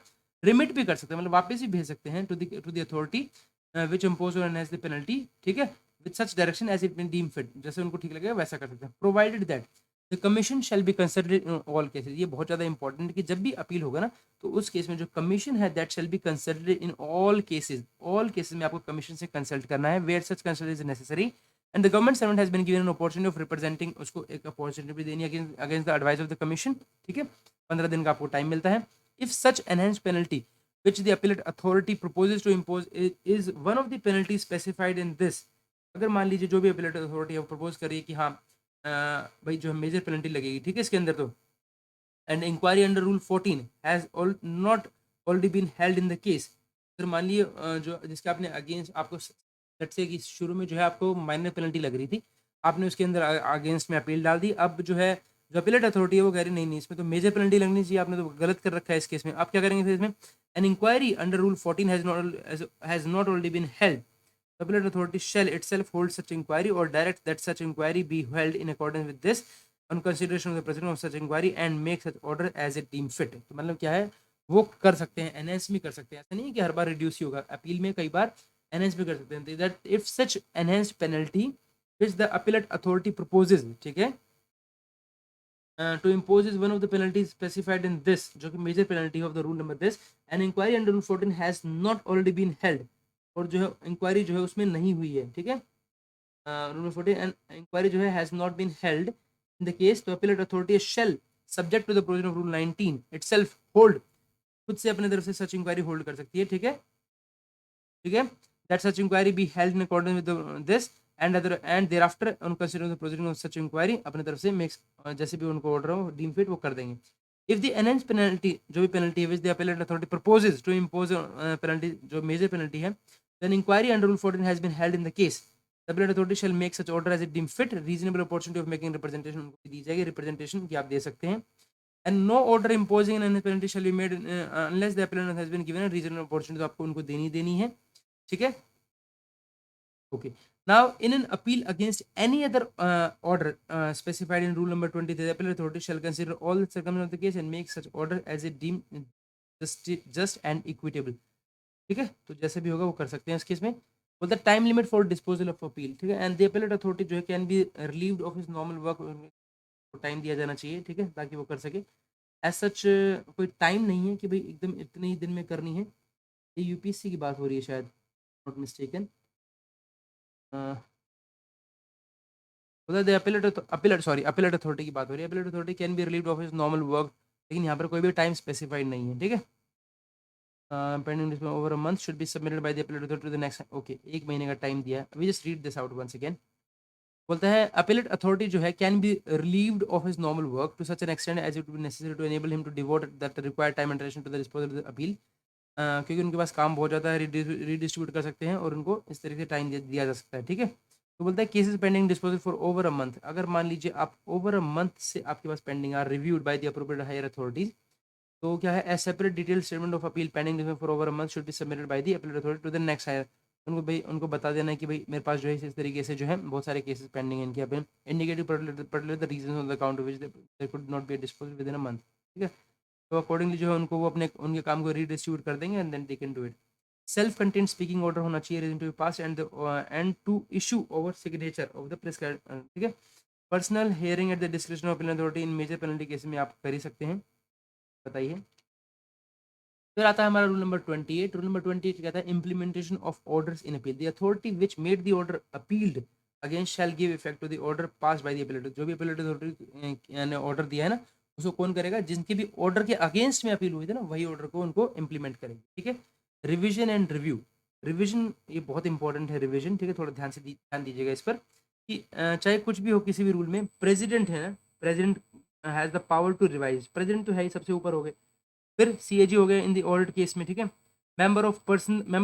रिमिट भी कर सकते हैं, मतलब वापस भी भेज सकते हैं to the authority which impose or enhance the penalty. ठीक है, with such direction as it may deem fit, जैसे उनको ठीक लगेगा वैसा कर सकते हैं, provided that the commission shall be considered in all cases. ये बहुत ज़्यादा इंपॉर्टेंट है कि जब भी अपील होगा ना, तो उस केस में जो कमीशन है that shall be considered in all cases में आपको कमीशन से कंसल्ट करना है where such consult is necessary and the government servant has been given an opportunity of representing, उसको एक अपॉर्चुनिटी भी देनी है against the advice of the commission. ठीक है, 15 दिन का आपको टाइम मिलता है। If such enhance penalty which the appellate authority proposes to impose is one of the penalties specified in this, अगर मान लीजिए जो भी अपीलेट अथॉरिटी है वो प्रपोज कर रही है कि हाँ भाई जो है मेजर पेनल्टी लगेगी, ठीक है, इसके अंदर तो and inquiry under rule 14 has not already been held in the case, अगर मान लिए जो जिसके आपने अगेंस्ट आपको लेट्स से कि शुरू में जो है आपको माइनर पेनल्टी लग रही थी, आपने उसके अंदर अगेंस्ट में अपील डाल दी, अब जो है जो अपीलेट अथॉरिटी है वो कह रही नहीं नहीं इसमें तो मेजर पेनल्टी लगनी चाहिए, आपने तो गलत कर रखा है इस केस में, आप क्या करेंगे फिर इसमें? An inquiry under rule 14 has not already been held, the appellate authority shall itself hold such inquiry or direct that such inquiry be held in accordance with this on consideration of the president of such inquiry and make such order as it deem fit। तो मतलब क्या है, वो कर सकते हैं, enhance भी कर सकते हैं, ऐसा नहीं है कि हर बार रिड्यूस ही होगा, अपील में कई बार एनहेंस भी कर सकते हैं। That if such enhanced penalty which the appellate authority proposes, ठीक है, to impose is one of the penalties specified in this, जो कि major penalty of the rule number this, an inquiry under rule 14 has not already been held, और जो है inquiry जो है उसमें नहीं हुई है, ठीक है, रूल 14 एंड इंक्वायरी जो है has not been held in the case, तो appellate authority shall subject to the provision of rule 19 itself hold, खुद से अपने तरफ से सच इंक्वायरी होल्ड कर सकती है, ठीक है, ठीक है, that such inquiry be held in accordance with this and thereafter on considering the proceeding of such inquiry, अपने तरफ से मेक्स जैसे भी उनको ऑर्डर हो डीम फिट वो कर देंगे। इफ द एनहेंस पेनल्टी, जो भी पेनल्टी है which the appellate authority proposes to impose penalty, जो मेजर पेनल्टी है, then inquiry under rule 14 has been held in the case, the appellate authority shall make such order as it deem fit, reasonable opportunity of making representation उनको दी जाएगी, representation की आप दे सकते हैं, and no order imposing an penalty shall be made unless the appellate has been given a reasonable opportunity, तो आपको उनको देनी है, ठीक है, okay. Now in an appeal against any other order specified in rule number 20, the appellate authority shall consider all the circumstances of the case and make such order as it deem just and equitable, ठीक है, तो जैसे भी होगा वो कर सकते हैं इस केस में। बोलता है time limit for disposal of appeal, ठीक है, एंड द अपीलेट अथॉरिटी जो है can be relieved of his normal work, time दिया जाना चाहिए, ठीक है, ताकि वो कर सके। एज सच कोई टाइम नहीं है कि भाई एकदम इतने ही दिन में करनी है, ये यूपीएससी की बात हो रही है शायद, नॉट मिस्टेकन, अपीलेट अथॉरिटी की बात हो रही है, appellate authority can be relieved of his normal work, लेकिन यहाँ पर कोई भी टाइम स्पेसिफाइड नहीं है, ठीक है, pending over a month should be submitted by the appellate authority to the next, okay, 1 महीने का टाइम दिया है, we just read this out once again. बोलता है अपीलेट अथॉरिटी जो है can be relieved of his normal work to such an extent as it be necessary to enable him to devote that required time and attention to the disposal of the appeal, क्योंकि उनके पास काम बहुत ज़्यादा है, redistribute कर सकते हैं और उनको इस तरीके से टाइम दिया जा सकता है, ठीक है। तो बोलता है cases pending disposal for over a month, अगर मान लीजिए आप ओवर अ मंथ से आपके पास pending are reviewed by the appropriate higher authorities, तो क्या है, a separate detail statement of appeal pending for over a month should be submitted by the appellate authority to the next higher, उनको भाई उनको बता देना है कि भाई मेरे पास जो है इस तरीके से जो है बहुत सारे केसेस पेंडिंग है इनके, अपने indicative particular the reason of the account which they could not be dispose within a month, ठीक है, तो अकॉर्डिंगली जो है उनको वो अपने उनके काम को रीडिस्ट्रीब्यूट कर देंगे and then they can do it. Self content speaking order होना चाहिए reason to pass and to issue over signature of the prescribed, ठीक है, personal hearing at the description of penalty authority in major penalty case में आप कर ही सकते हैं, बताइए। फिर आता है हमारा रूल नंबर 28। रूल नंबर 28 कहता है implementation of orders in appeal, the authority which made the order appealed against shall give effect to the order pass by the appellate, जो भी अपीलेट अथॉरिटी ने ऑर्डर दिया है ना उसको कौन करेगा, जिनके भी ऑर्डर के अगेंस्ट में अपील हुई थी ना वही ऑर्डर को उनको इम्प्लीमेंट करेगी, ठीक है। रिविजन एंड रिव्यू, रिविजन ये बहुत इंपॉर्टेंट है रिविजन, ठीक है, थोड़ा ध्यान दीजिएगा इस पर कि चाहे कुछ भी हो किसी भी रूल में, प्रेसिडेंट है ना, president has the power to revise, president तो है ही सबसे ऊपर हो गए, फिर सीएजी हो गए इन द ऑडिट केस में, ठीक है, मेंबर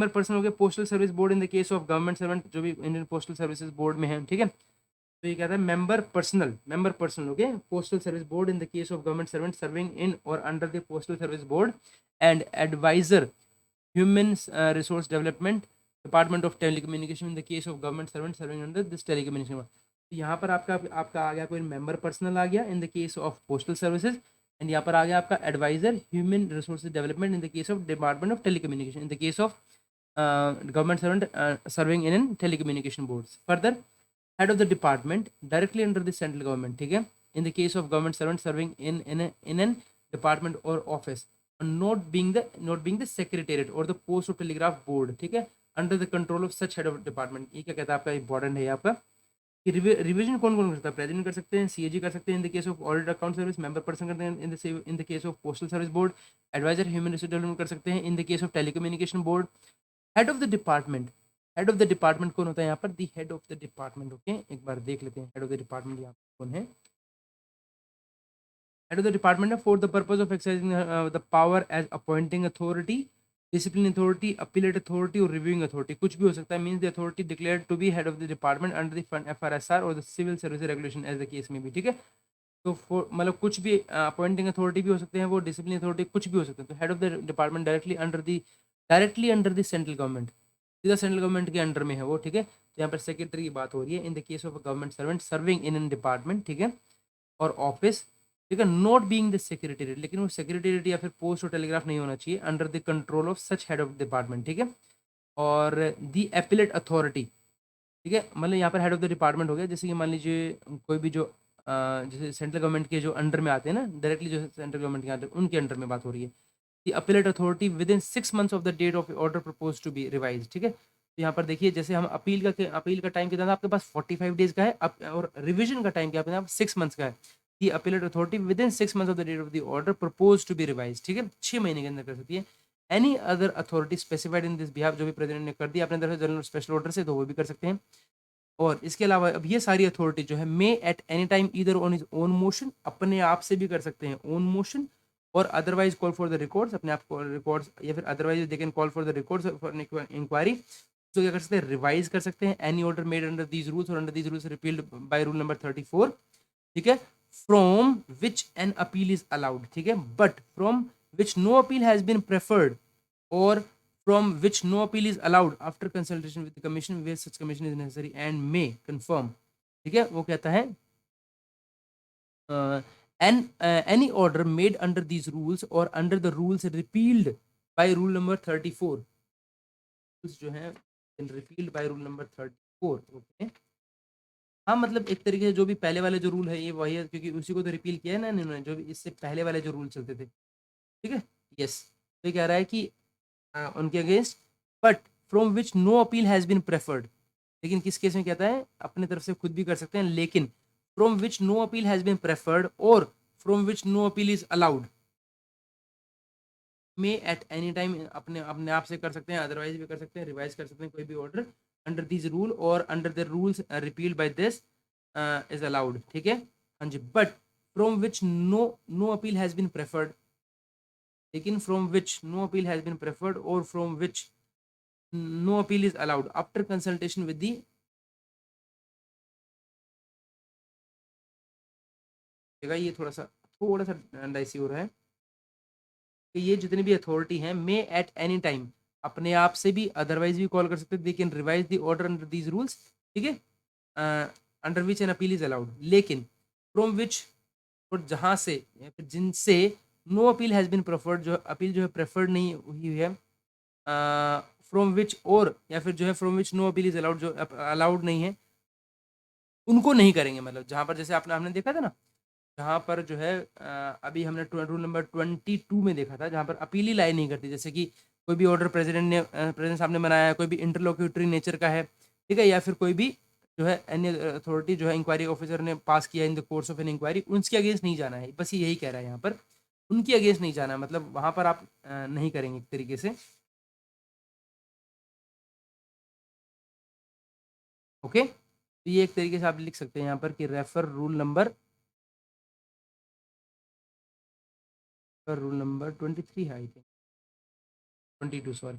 पर्सन हो गए postal service board in the case of government servant, जो भी इंडियन पोस्टल सर्विसेज बोर्ड में है, ठीक है, तो ये कहता है मेंबर पर्सनल हो गए postal service board in the case of government servant serving in or under the postal service board and adviser human resource development department of telecommunication in the case of government servant serving under this telecommunication, तो यहाँ पर आपका आ गया कोई member personal आ गया in the case of postal services, and यहाँ पर आ गया आपका advisor human resource development in the case of department of telecommunication in the case of government servant serving in telecommunication boards. Further head of the department directly under the central government, ठीक है, in the case of government servant serving in an department or office, not being the secretariat or the post or telegraph board, ठीक है, under the control of such head of department. ये क्या कहता है आपका, important है आपका कि रिवीजन कौन कौन करता है, प्रेसिडेंट कर सकते हैं, सीएजी कर सकते हैं in the case of audit account service, member person करते हैं in the case of postal service board, advisor human resource development कर सकते हैं in the case of telecommunication board. Head of the department, head of the department कौन होता है यहाँ पर, the head of the department. Okay, एक बार देख लेते हैं हेड ऑफ द डिपार्टमेंट यहाँ पर कौन है। Head of the department for the purpose of exercising the power as appointing authority, discipline authority, appellate authority or reviewing authority, कुछ भी हो सकता है। Means the authority declared to be head of the department under the FRSR or the civil service regulation as the case में भी, ठीक है। तो मतलब कुछ भी अपॉइंटिंग अथॉरिटी भी हो सकते हैं वो, डिसिप्लिन अथॉरिटी कुछ भी हो सकते हैं। तो head of the department directly under the central government, सीधा सेंट्रल गवर्नमेंट के अंडर में है वो, ठीक है। तो यहाँ पर सेक्रेटरी की बात हो रही है in the case of government servant serving in an department, ठीक है, और ऑफिस, ठीक है, नॉट बीइंग द सेक्रेटरीट, लेकिन वो सेक्रेटरीट या फिर पोस्ट और टेलीग्राफ नहीं होना चाहिए, under the control of such head of department, ठीक है। और दी एपिलेट अथॉरिटी, ठीक है, मतलब यहाँ पर हेड ऑफ द डिपार्टमेंट हो गया, जैसे कि मान लीजिए कोई भी जो जैसे सेंट्रल गवर्नमेंट के जो अंडर में आते हैं ना, डायरेक्टली जो सेंट्रल गवर्नमेंट के अंडर, उनके अंडर में बात हो रही है। The appellate authority with in 6 months of the date of order propose to be revise, ठीक है। तो यहाँ पर देखिए, जैसे हम अपील का टाइम कितना था आपके पास, 45 डेज का है, और रिविजन का टाइम क्या है 6 months का है। The appellate authority with in 6 months of the date of the order propose to be revise, ठीक है, 6 महीने के अंदर कर सकती है। Any other authority specified in this behalf, जो भी प्रेसिडेंट ने कर दिया अपने तरफ से जनरल स्पेशल ऑर्डर से, तो वो भी कर सकते हैं। और इसके अलावा अब ये सारी अथॉरिटी जो है, may at any time either on his own motion, अपने आप से भी कर सकते हैं own motion, or otherwise call for the records, अपने आप को रिकॉर्ड्स, या फिर otherwise they can call for the records for inquiry, तो क्या कर सकते हैं, रिवाइज कर सकते हैं। Any order made under these rules or under these rules repealed by rule number 34, ठीक है, from which an appeal is allowed, ठीक है, but from which no appeal has been preferred or from which no appeal is allowed after consultation with the commission where such commission is necessary and may confirm, ठीक है। वो कहता है any order made under these rules or under the rules repealed by rule number 34, जो है repealed by rule number 34, okay. हाँ, मतलब एक तरीके से जो भी पहले वाले जो रूल है ये वही है, क्योंकि उसी को तो रिपील किया है ना इन्होंने, जो भी इससे पहले वाले जो रूल चलते थे, ठीक है। यस, तो ये कह रहा है कि उनके against, but from which no appeal has been preferred, लेकिन किस केस में कहता है, अपने तरफ से खुद भी कर सकते हैं, लेकिन from which no appeal has been preferred or from which no appeal is allowed, may at any time, अपने अपने आप से कर सकते हैं, अदरवाइज भी कर सकते हैं, रिवाइज कर सकते हैं कोई भी order under this rule or under the rules repealed by this is allowed, ठीक है। हाँ जी, but from which no appeal has been preferred, लेकिन from which no appeal has been preferred or from which no appeal is allowed after consultation with the, ये थोड़ा सा dicey हो रहा है कि ये जितनी भी अथॉरिटी हैं, मे एट एनी टाइम, अपने आप से भी अदरवाइज भी कॉल कर सकते हैं, they can revise the order under these rules, ठीक है, under which an appeal is allowed, लेकिन फ्रॉम विच, और जहाँ से या फिर जिनसे no appeal has been preferred, जो अपील जो है प्रेफर्ड नहीं हुई है, फ्रॉम विच, और या फिर जो है from which no appeal is allowed, जो अलाउड नहीं है, उनको नहीं करेंगे। मतलब जहाँ पर जैसे हमने देखा था ना, जहाँ पर जो है अभी हमने रूल नंबर 22 में देखा था, जहाँ पर अपील ही लाई नहीं करती, जैसे कि कोई भी ऑर्डर प्रेसिडेंट साहब ने बनाया है, कोई भी इंटरलोक्यूटरी नेचर का है, ठीक है, या फिर कोई भी जो है एनी अथॉरिटी जो है इंक्वायरी ऑफिसर ने पास किया in the course of an inquiry, उनके अगेंस्ट नहीं जाना है, बस यही कह रहा है यहाँ पर, उनकी अगेंस्ट नहीं जाना, मतलब वहाँ पर आप नहीं करेंगे एक तरीके से, ओके। तो ये एक तरीके से आप लिख सकते हैं यहाँ पर कि रेफर रूल नंबर 23 है, I think 22, sorry,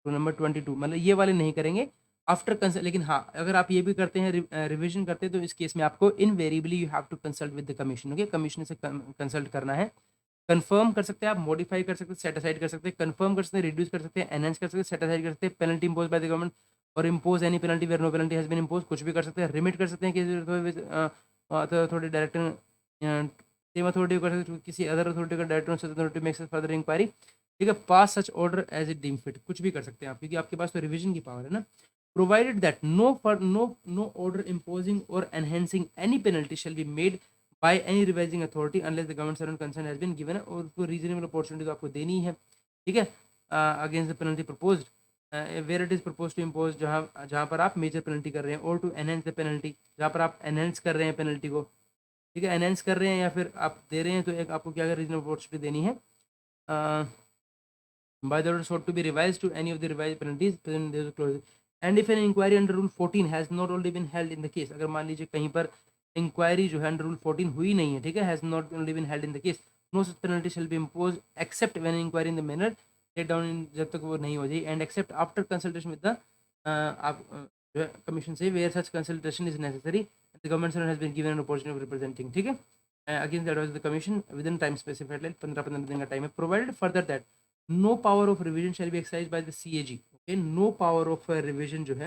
rule number 22, मतलब ये वाले नहीं करेंगे आफ्टर कंसल्ट। लेकिन हाँ, अगर आप ये भी करते हैं, रिविजन करते हैं, तो इस केस में आपको invariably you have to consult with the commission, okay, commission से कंसल्ट करना है। कंफर्म कर सकते हैं आप, मॉडिफाई कर सकते हैं, सेट असाइड कर सकते हैं, कंफर्म कर सकते हैं, रिड्यूस कर सकते हैं, एनहेंस कर सकते हैं, सेट असाइड कर सकते हैं, penalty impose by the government or impose any penalty where no penalty has been impose, कुछ भी कर सकते हैं, रिमिट कर सकते हैं किसी अथॉरिटी डायरेक्टर, सेम अथॉरिटी कर सकते हैं किसी अदर अथॉरिटी का director authority makes further inquiry, ठीक है, pass such order as it deem fit, कुछ भी कर सकते हैं आप, क्योंकि आपके पास तो रिविजन की पावर है ना। Provided that no order imposing or enhancing any penalty shall be made by any revising authority unless the government servant concern has been given, और उसको रीजनेबल अपॉर्चुनिटी तो आपको देनी है, ठीक है, against the penalty proposed where it is propose to impose, जहाँ जहाँ पर आप मेजर पेनल्टी कर रहे हैं, और टू एनहेंस द पेनल्टी, जहाँ पर आप एनहेंस कर रहे हैं पेनल्टी को, ठीक है, एनहेंस कर रहे हैं या फिर आप दे रहे हैं, तो एक आपको क्या रीजनेबल अपॉर्चुनिटी देनी है, by the order sought to be revised to any of the revised penalties present in the clause, and if an inquiry under rule 14 has not already been held in the case, अगर मान लीजिए कहीं पर inquiry जो है under rule 14 हुई नहीं है, ठीक है, has not only been held in the case, no such penalty shall be impose except when inquiry in the manner let down in, जब तक वो नहीं हो जाए, and except after consultation with the आप जो है कमीशन से, where such consultation is necessary the government has been given an opportunity of representing, ठीक है, against the advice the commission with in time specified, like 15 दिन का time है, provided further that no power of revision shall be exercised by the CAG, okay, no power of revision जो है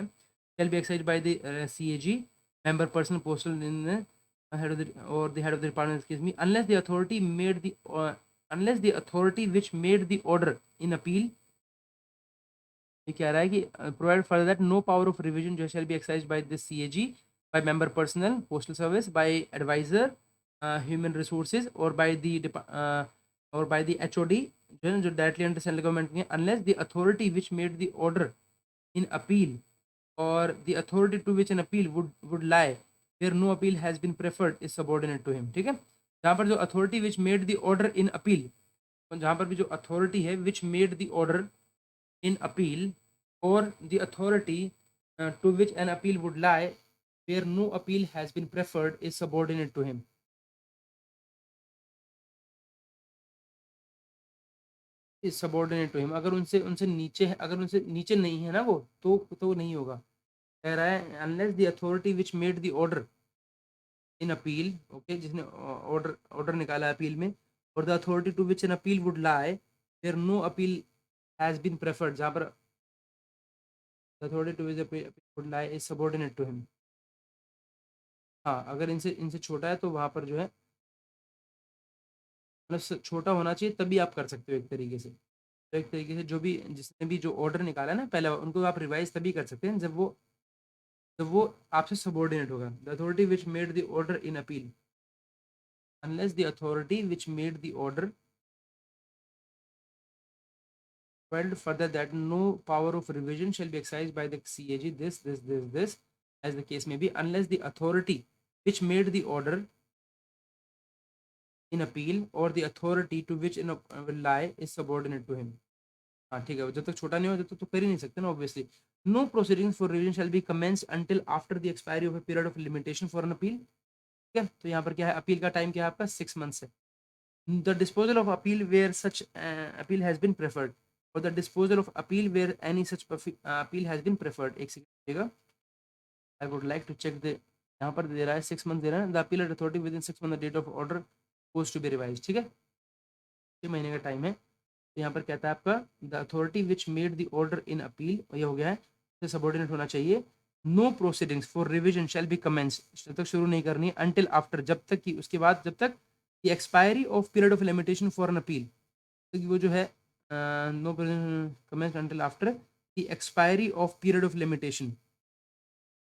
shall be exercised by the CAG member person postal in the head of the or the head of the department, excuse me, unless the authority made the unless the authority which made the order in appeal, ये कह रहा है कि provide further that no power of revision जो shall be exercised by the CAG by member personnel postal service by advisor human resources or by the HOD जो है ना, जो डायरेक्टली अंडर सेंट्रल गवर्नमेंट में, unless the authority which made the order in appeal or the authority to which an appeal would lie where no appeal has been preferred is subordinate to him, ठीक है, जहाँ पर जो authority which made the order in appeal, जहाँ पर भी जो authority है which made the order in appeal or the authority to which an appeal would lie where no appeal has been preferred is subordinate to him, is subordinate to him, अगर उनसे उनसे नीचे है, अगर उनसे नीचे नहीं है ना वो, तो नहीं होगा, कह रहा है unless the authority which made the order in appeal, okay, जिसने ऑर्डर ऑर्डर निकाला अपील में, और the authority to which an appeal would lie there no appeal has been preferred, जहाँ पर authority to which appeal would lie is subordinate to him, हाँ, अगर इनसे इनसे छोटा है तो वहाँ पर जो है मतलब छोटा होना चाहिए, तभी आप कर सकते हो एक तरीके से, तो एक तरीके से जो भी जिसने भी जो ऑर्डर निकाला ना पहले, उनको आप रिवाइज तभी कर सकते हैं जब वो आपसे सबॉर्डिनेट होगा, the authority which made the order in appeal, unless the authority which made the order provided further that no power of revision shall be exercised by the CAG this as the case may be, unless the authority which made the order in appeal or the authority to which in will lie is subordinate to him, हाँ ठीक है, जब तक छोटा नहीं हो जब तक तो कर ही नहीं सकते ना obviously, no proceedings for revision shall be commenced until after the expiry of a period of limitation for an appeal, ठीक है, तो यहाँ पर क्या है, अपील का टाइम क्या है आपका 6 मंथ्स है, the disposal of appeal where such appeal has been preferred, or the disposal of appeal where any such appeal has been preferred, एक second, I would like to check the, यहाँ पर दे रहा है 6 month दे रहा है, the appeal authority with in 6 month date of order goes to be revise, ठीक है, 6 महीने का टाइम है, तो यहाँ पर कहता है आपका the authority which made the order in appeal, ये हो गया है, तो सबॉर्डिनेट होना चाहिए, no proceedings for revision shall be commence, जब तक शुरू नहीं करनी है, अंटिल आफ्टर, जब तक कि उसके बाद जब तक the expiry of period of limitation for an appeal, तो वो जो है no commence until after the expiry of period of limitation,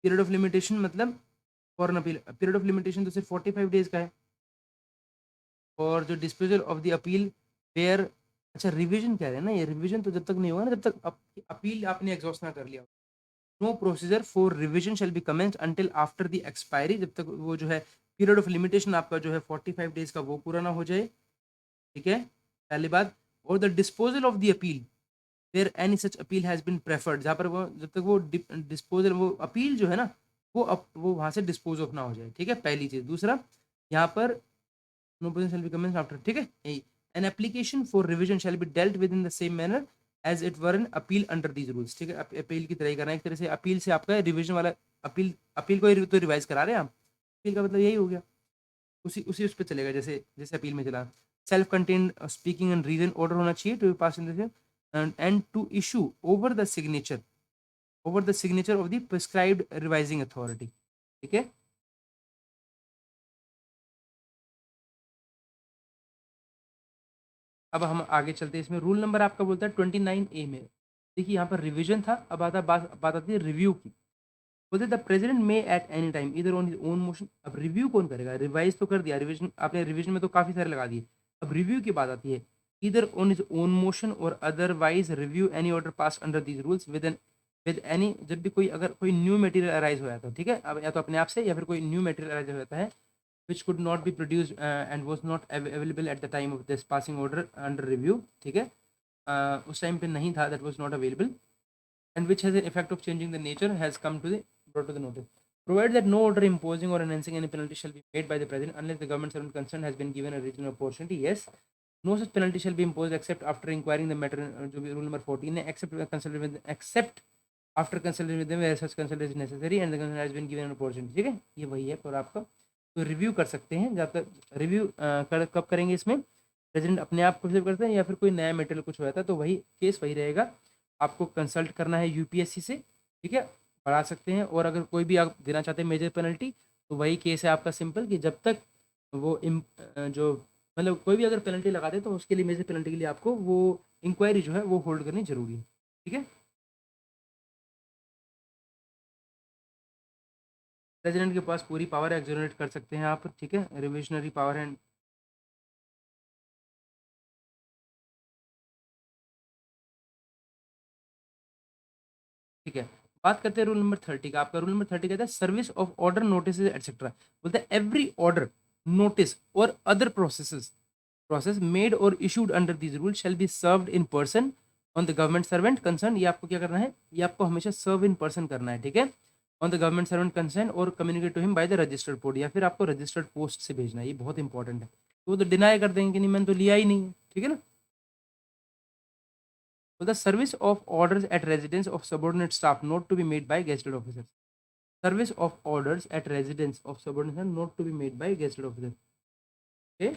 period of limitation मतलब for an appeal, period of limitation तो सिर्फ 45 डेज का है, और जो disposal of the appeal where, अच्छा रिवीजन कह रहे हैं ना, ये रिवीजन तो जब तक नहीं होगा ना जब तक अपील आपने एग्जॉस्ट ना कर लिया, no procedure for revision shall be commenced until after the expiry, जब तक वो जो है पीरियड ऑफ लिमिटेशन आपका जो है 45 डेज का वो पूरा ना हो जाए, ठीक है, पहली बात, और the disposal of the appeal where any such appeal has been preferred, जहाँ पर वो जब तक वो डिस्पोजल वो अपील जो है ना वो वहाँ से डिस्पोज ऑफ ना हो जाए, ठीक है, पहली चीज़, दूसरा यहाँ पर no procedure shall be commenced after, ठीक है, यही an application for revision shall be dealt with in the same manner as it were an appeal under these rules, ठीक है, अपील की तरह ही करना है, एक तरह से अपील से आपका रिविजन वाला अपील अपील को तो रिवाइज करा रहे हैं आप, अपील का मतलब यही हो गया, उसी उसी उस पर चलेगा जैसे जैसे अपील में चला, self contained speaking and reason order होना चाहिए to pass in this and to issue over the signature of the prescribed revising authority, ठीक है, अब हम आगे चलते हैं, इसमें रूल नंबर आपका बोलता है 29A में, देखिए यहाँ पर रिवीजन था, अब बात आती है रिव्यू की, बोलते the president may at any time इधर ऑन हिज ओन मोशन। अब रिव्यू कौन करेगा? रिवाइज तो कर दिया, रिविजन आपने रिविजन में तो काफी सारे लगा दिए, अब रिव्यू की बात आती है। इधर on his own motion or otherwise review any order pass under these rules with any, जब भी कोई अगर कोई न्यू मटेरियल अराइज हो जाता है, ठीक है, अब या तो अपने आप से या फिर कोई न्यू मटेरियल अराइज हो जाता है which could not be produced and was not available at the time of this passing order under review, ठीक है, उस टाइम पे नहीं था, that was not available, and which has an effect of changing the nature has come to the brought to the notice, provided that no order imposing or enhancing any penalty shall be made by the president unless the government servant concerned has been given a reasonable opportunity, yes, no such penalty shall be imposed except after inquiring the matter, जो भी rule number 14 है, except after consulting with them where such consultation is necessary and the concerned has been given an opportunity, ठीक है, ये वही है पर आपका तो रिव्यू कर सकते हैं। जब तक रिव्यू कब करेंगे इसमें? प्रेसिडेंट अपने आप को सिर्फ करते हैं या फिर कोई नया मटेरियल कुछ हो जाता है तो वही केस वही रहेगा, आपको कंसल्ट करना है यूपीएससी से, ठीक है, बढ़ा सकते हैं। और अगर कोई भी आप देना चाहते हैं मेजर पेनल्टी तो वही केस है आपका सिंपल कि जब तक वो जो मतलब कोई भी अगर पेनल्टी लगाते हैं तो उसके लिए मेजर पेनल्टी के लिए आपको वो इंक्वायरी जो है वो होल्ड करनी जरूरी है, ठीक है। प्रेसिडेंट के पास पूरी पावर है, एक्सोनरेट कर सकते हैं आप, ठीक है, रिविजनरी पावर है। ठीक है, बात करते हैं रूल नंबर 30 का। आपका रूल नंबर 30 कहता है service of order notice etcetera, बोलते हैं एवरी ऑर्डर नोटिस और अदर प्रोसेस मेड और issued under these rule shall be served in person on the government servant concern. ये आपको क्या करना है? ये आपको हमेशा सर्व इन पर्सन करना है, ठीक है, on the government servant concern or communicate to him by the registered post, या फिर आपको रजिस्टर्ड पोस्ट से भेजना है, ये बहुत इंपॉर्टेंट है। तो वो तो डिनाई कर देंगे कि नहीं मैंने तो लिया ही नहीं है, ठीक है ना। So the service of orders at residence of subordinate staff not to be made by gazetted officers. Service of orders at residence of subordinate staff not to be made by gazetted officers. Okay.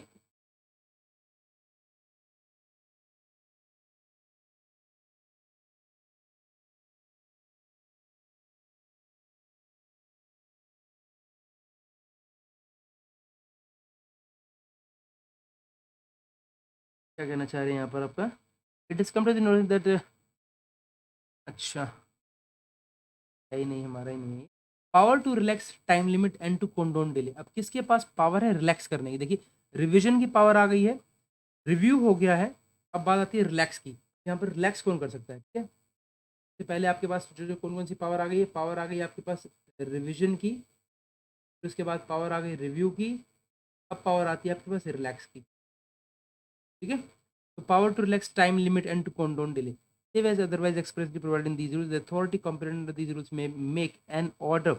क्या कहना चाह रहे हैं यहाँ पर आपका? It is come to the knowledge that अच्छा है ही नहीं, हमारा ही नहीं है। Power to relax time limit and to condone delay. अब किसके पास पावर है रिलैक्स करने की? देखिए रिविजन की पावर आ गई है, रिव्यू हो गया है, अब बात आती है रिलैक्स की। यहाँ पर रिलैक्स कौन कर सकता है? ठीक है, इससे पहले आपके पास जो जो कौन कौन सी पावर आ गई है? पावर आ गई आपके पास रिविजन की, फिर उसके बाद पावर आ गई रिव्यू की, अब पावर आती है आपके पास रिलैक्स की, ठीक है। तो power to relax time limit and to condone delay save as otherwise expressly provided in these rules. The authority competent under these rules may make an order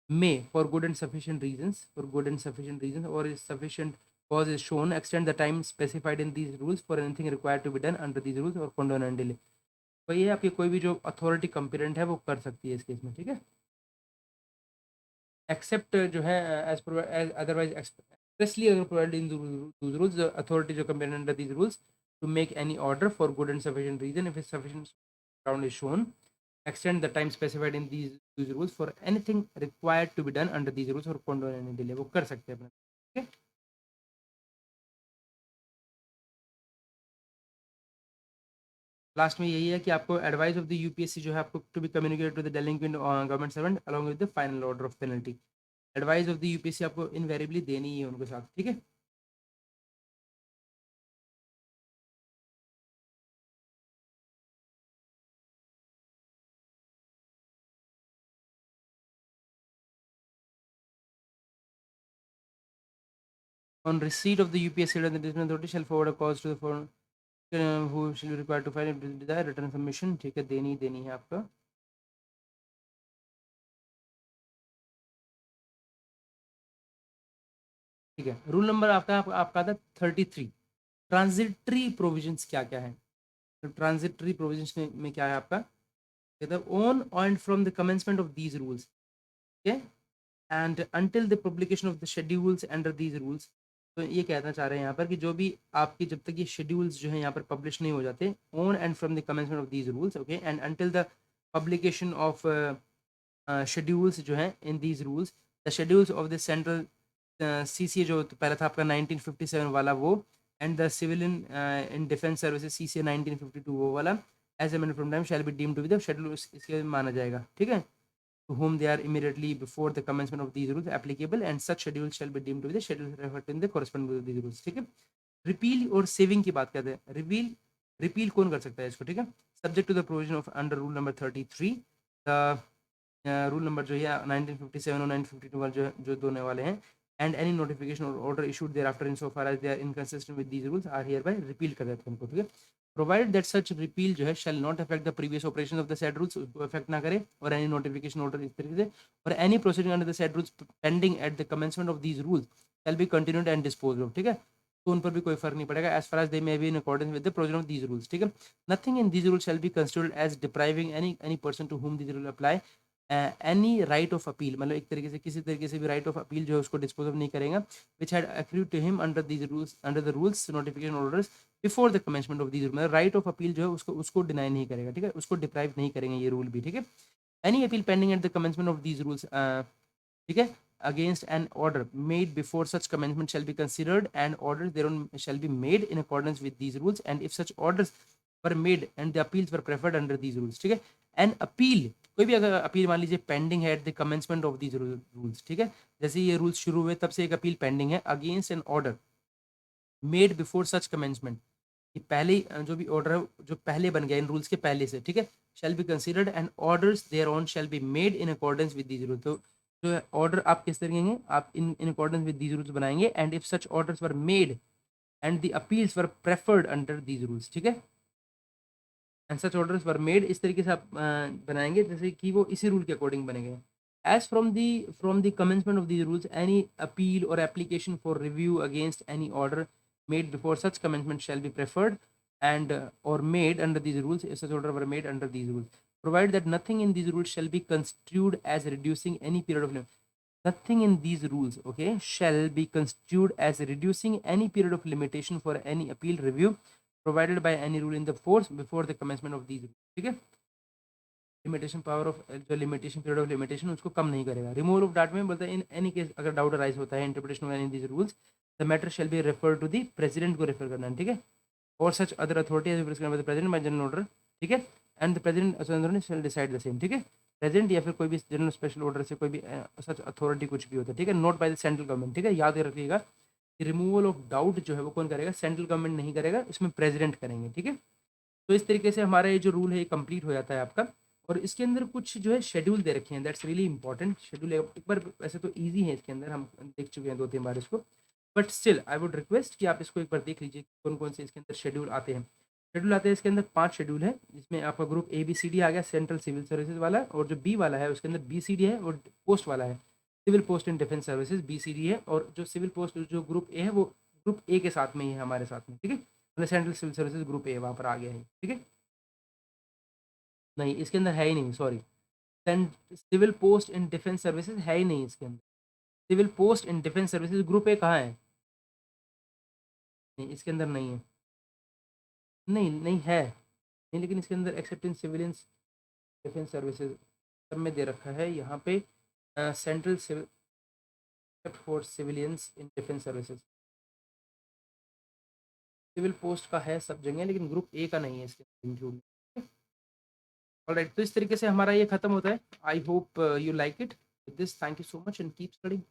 may for good and sufficient reasons or is sufficient cause is shown extend the time specified in these rules for anything required to be done under these rules or condone and delay। वही है आपकी कोई भी जो authority competent है वो कर सकती है इस केस में, ठीक है। एक्सेप्ट जो है एज अदरवाइज एक्सप्रेसली अगर provided in these rules the authority जो competent under these rules to make any order for good and sufficient reason if it's sufficient ground is shown extend the time specified in these rules for anything required to be done under these rules or condone any delay, वो कर सकते हैं अपना, ठीक है। Last में यही है कि आपको एडवाइस ऑफ द यूपीएससी जो है आपको to be communicate to the delinquent government servant along with the final order of penalty. Advice of the UPSC आपको इनवेरिएबली देनी ही है उनके साथ, ठीक है। On receipt of the UPSC order, the disciplinary authority shall forward a cause to the foreign who shall be required to file a return submission, ठीक है, देनी है आपका। ठीक है, रूल नंबर आपका था 33। ट्रांजिटरी प्रोविजंस क्या क्या है? तो ट्रांजिटरी प्रोविजंस में क्या है आपका? On and from the commencement of these rules, ठीक है, and until the publication of the schedules under these rules. तो ये कहना चाह रहे हैं यहाँ पर कि जो भी आपकी जब तक ये शेड्यूल्स जो है यहाँ पर पब्लिश नहीं हो जाते, on and from the commencement of these rules, okay, and until the publication of schedules जो है in these rules, the schedules of the central CCA जो पहला था आपका 1957 वाला वो, and the civilian in defence services CCA 1952 वो वाला, as amended from time shall be deemed to be the schedule, इसके माना जाएगा, ठीक है। to whom they are immediately before the commencement of these rules applicable, and such schedule shall be deemed to be the schedule reflecting the corresponding with these rules. ठीक है, repeal और saving की बात करते हैं. रिपील कौन कर सकता है इसको, ठीक है, subject to the provision of under rule number 33, the rule number जो है 1957 और 1952 वाले जो दोनों वाले हैं, एंड एनी नोटिफिकेशन और order issued thereafter in so far as they are inconsistent with these rules are hereby repeal कर देते हैं उनको. ठीक है, प्रोवाइड दैट सच रिपील जो है shall not affect the previous operation of the said rules, उसको affect ना करे, और एनी नोटिफिकेशन ऑर्डर इस तरीके से, और any proceeding under the said rules pending at the commencement of these rules shall be continued and dispose of. ठीक है, तो उन पर भी कोई फर्क नहीं पड़ेगा as far as they may be in accordance with the provision of these rules. ठीक है, nothing in these rules shall be considered as depriving any person to whom these rule apply any right of appeal, मतलब एक तरीके से किसी तरीके से भी राइट ऑफ अपील जो है उसको डिस्पोज ऑफ नहीं करेगा, which had accrued to him under these rules under the rules notification orders before the commencement of these rule, मतलब राइट ऑफ अपील जो है उसको डिनाई नहीं करेगा. ठीक है, उसको डिप्राइव नहीं करेंगे ये रूल भी. ठीक है, any appeal pending at the commencement of these rules, ठीक है, against an order made before such commencement shall be considered, and orders thereon shall be made in accordance with these rules, and if such orders were made and the appeals were preferred under these rules. ठीक है, an appeal, कोई भी अगर appeal मान लीजिए pending है at the commencement of these rules, ठीक है, जैसे ये रूल्स शुरू हुए तब से एक अपील पेंडिंग है against an order made before such commencement, कि पहले जो भी ऑर्डर है जो पहले बन गया इन रूल्स के पहले से, ठीक है, shall be considered and orders thereon shall be made in accordance with these rules. तो जो है ऑर्डर आप किस तरीके के आप in accordance with these rules बनाएंगे, and if such orders were made and the appeals were preferred under these rules. ठीक है, and such orders were made, इस तरीके से आप बनाएंगे जैसे कि वो इसी रूल के अकॉर्डिंग बनेंगे. As from the commencement of these rules any appeal or application for review against any order made before such commencement shall be preferred and or made under these rules if such order were made under these rules, provided that nothing in these rules shall be construed as reducing any period of limit. Nothing in these rules, okay, shall be construed as reducing any period of limitation for any appeal review provided by any rule in the force before the commencement of these rules. ठीक है, limitation power of जो limitation period of limitation उसको कम नहीं करेगा. Removal of doubt में बोलता है in any case अगर डाउट अराइज होता है interpretation of any these rules the matter shall be refer to the president को रेफर करना है. ठीक है, और such other authority as prescribed by the president by general order. ठीक है, and the president shall decide the same. ठीक है, प्रेसिडेंट या फिर कोई भी जनरल स्पेशल ऑर्डर से कोई भी सच अथॉरिटी कुछ भी होता है. ठीक है, note by the central government. ठीक है, याद रखिएगा रिमूवल ऑफ डाउट जो है वो कौन करेगा, सेंट्रल गवर्नमेंट नहीं करेगा, इसमें प्रेसिडेंट करेंगे. ठीक है, तो इस तरीके से हमारा ये जो रूल है ये कंप्लीट हो जाता है आपका. और इसके अंदर कुछ जो है शेड्यूल दे रखे हैं, दैट्स रियली इंपॉर्टेंट. शेड्यूल एक बार वैसे तो इजी है, इसके अंदर हम देख चुके हैं 2-3 बार इसको, but still I would request कि आप इसको एक बार देख लीजिए कौन कौन से इसके अंदर शेड्यूल आते हैं. शेड्यूल आते हैं इसके अंदर 5 शेड्यूल है, जिसमें आपका ग्रुप ABCD आ गया, सेंट्रल सिविल सर्विसेज वाला, और जो बी वाला है उसके अंदर BCD है, और पोस्ट वाला है civil post and defence services BCD है, और जो सिविल पोस्ट जो ग्रुप ए है वो ग्रुप ए के साथ में ही है हमारे साथ में. ठीक है, मतलब central civil services group A वहाँ पर आ गया है. ठीक है, नहीं इसके अंदर है ही नहीं, sorry, civil post in defence services है ही नहीं इसके अंदर. Civil post in defence services group A कहाँ है, नहीं इसके अंदर नहीं है, नहीं नहीं है नहीं, लेकिन इसके अंदर except in civilians defence services सब में दे रखा है यहाँ पे central civil for civilians in defence services. Civil post का है सब जगह, लेकिन ग्रुप ए का नहीं है इसके इंक्लूड. ऑलराइट, तो इस तरीके से हमारा ये खत्म होता है. I hope you like it. With this thank you so much and keep studying.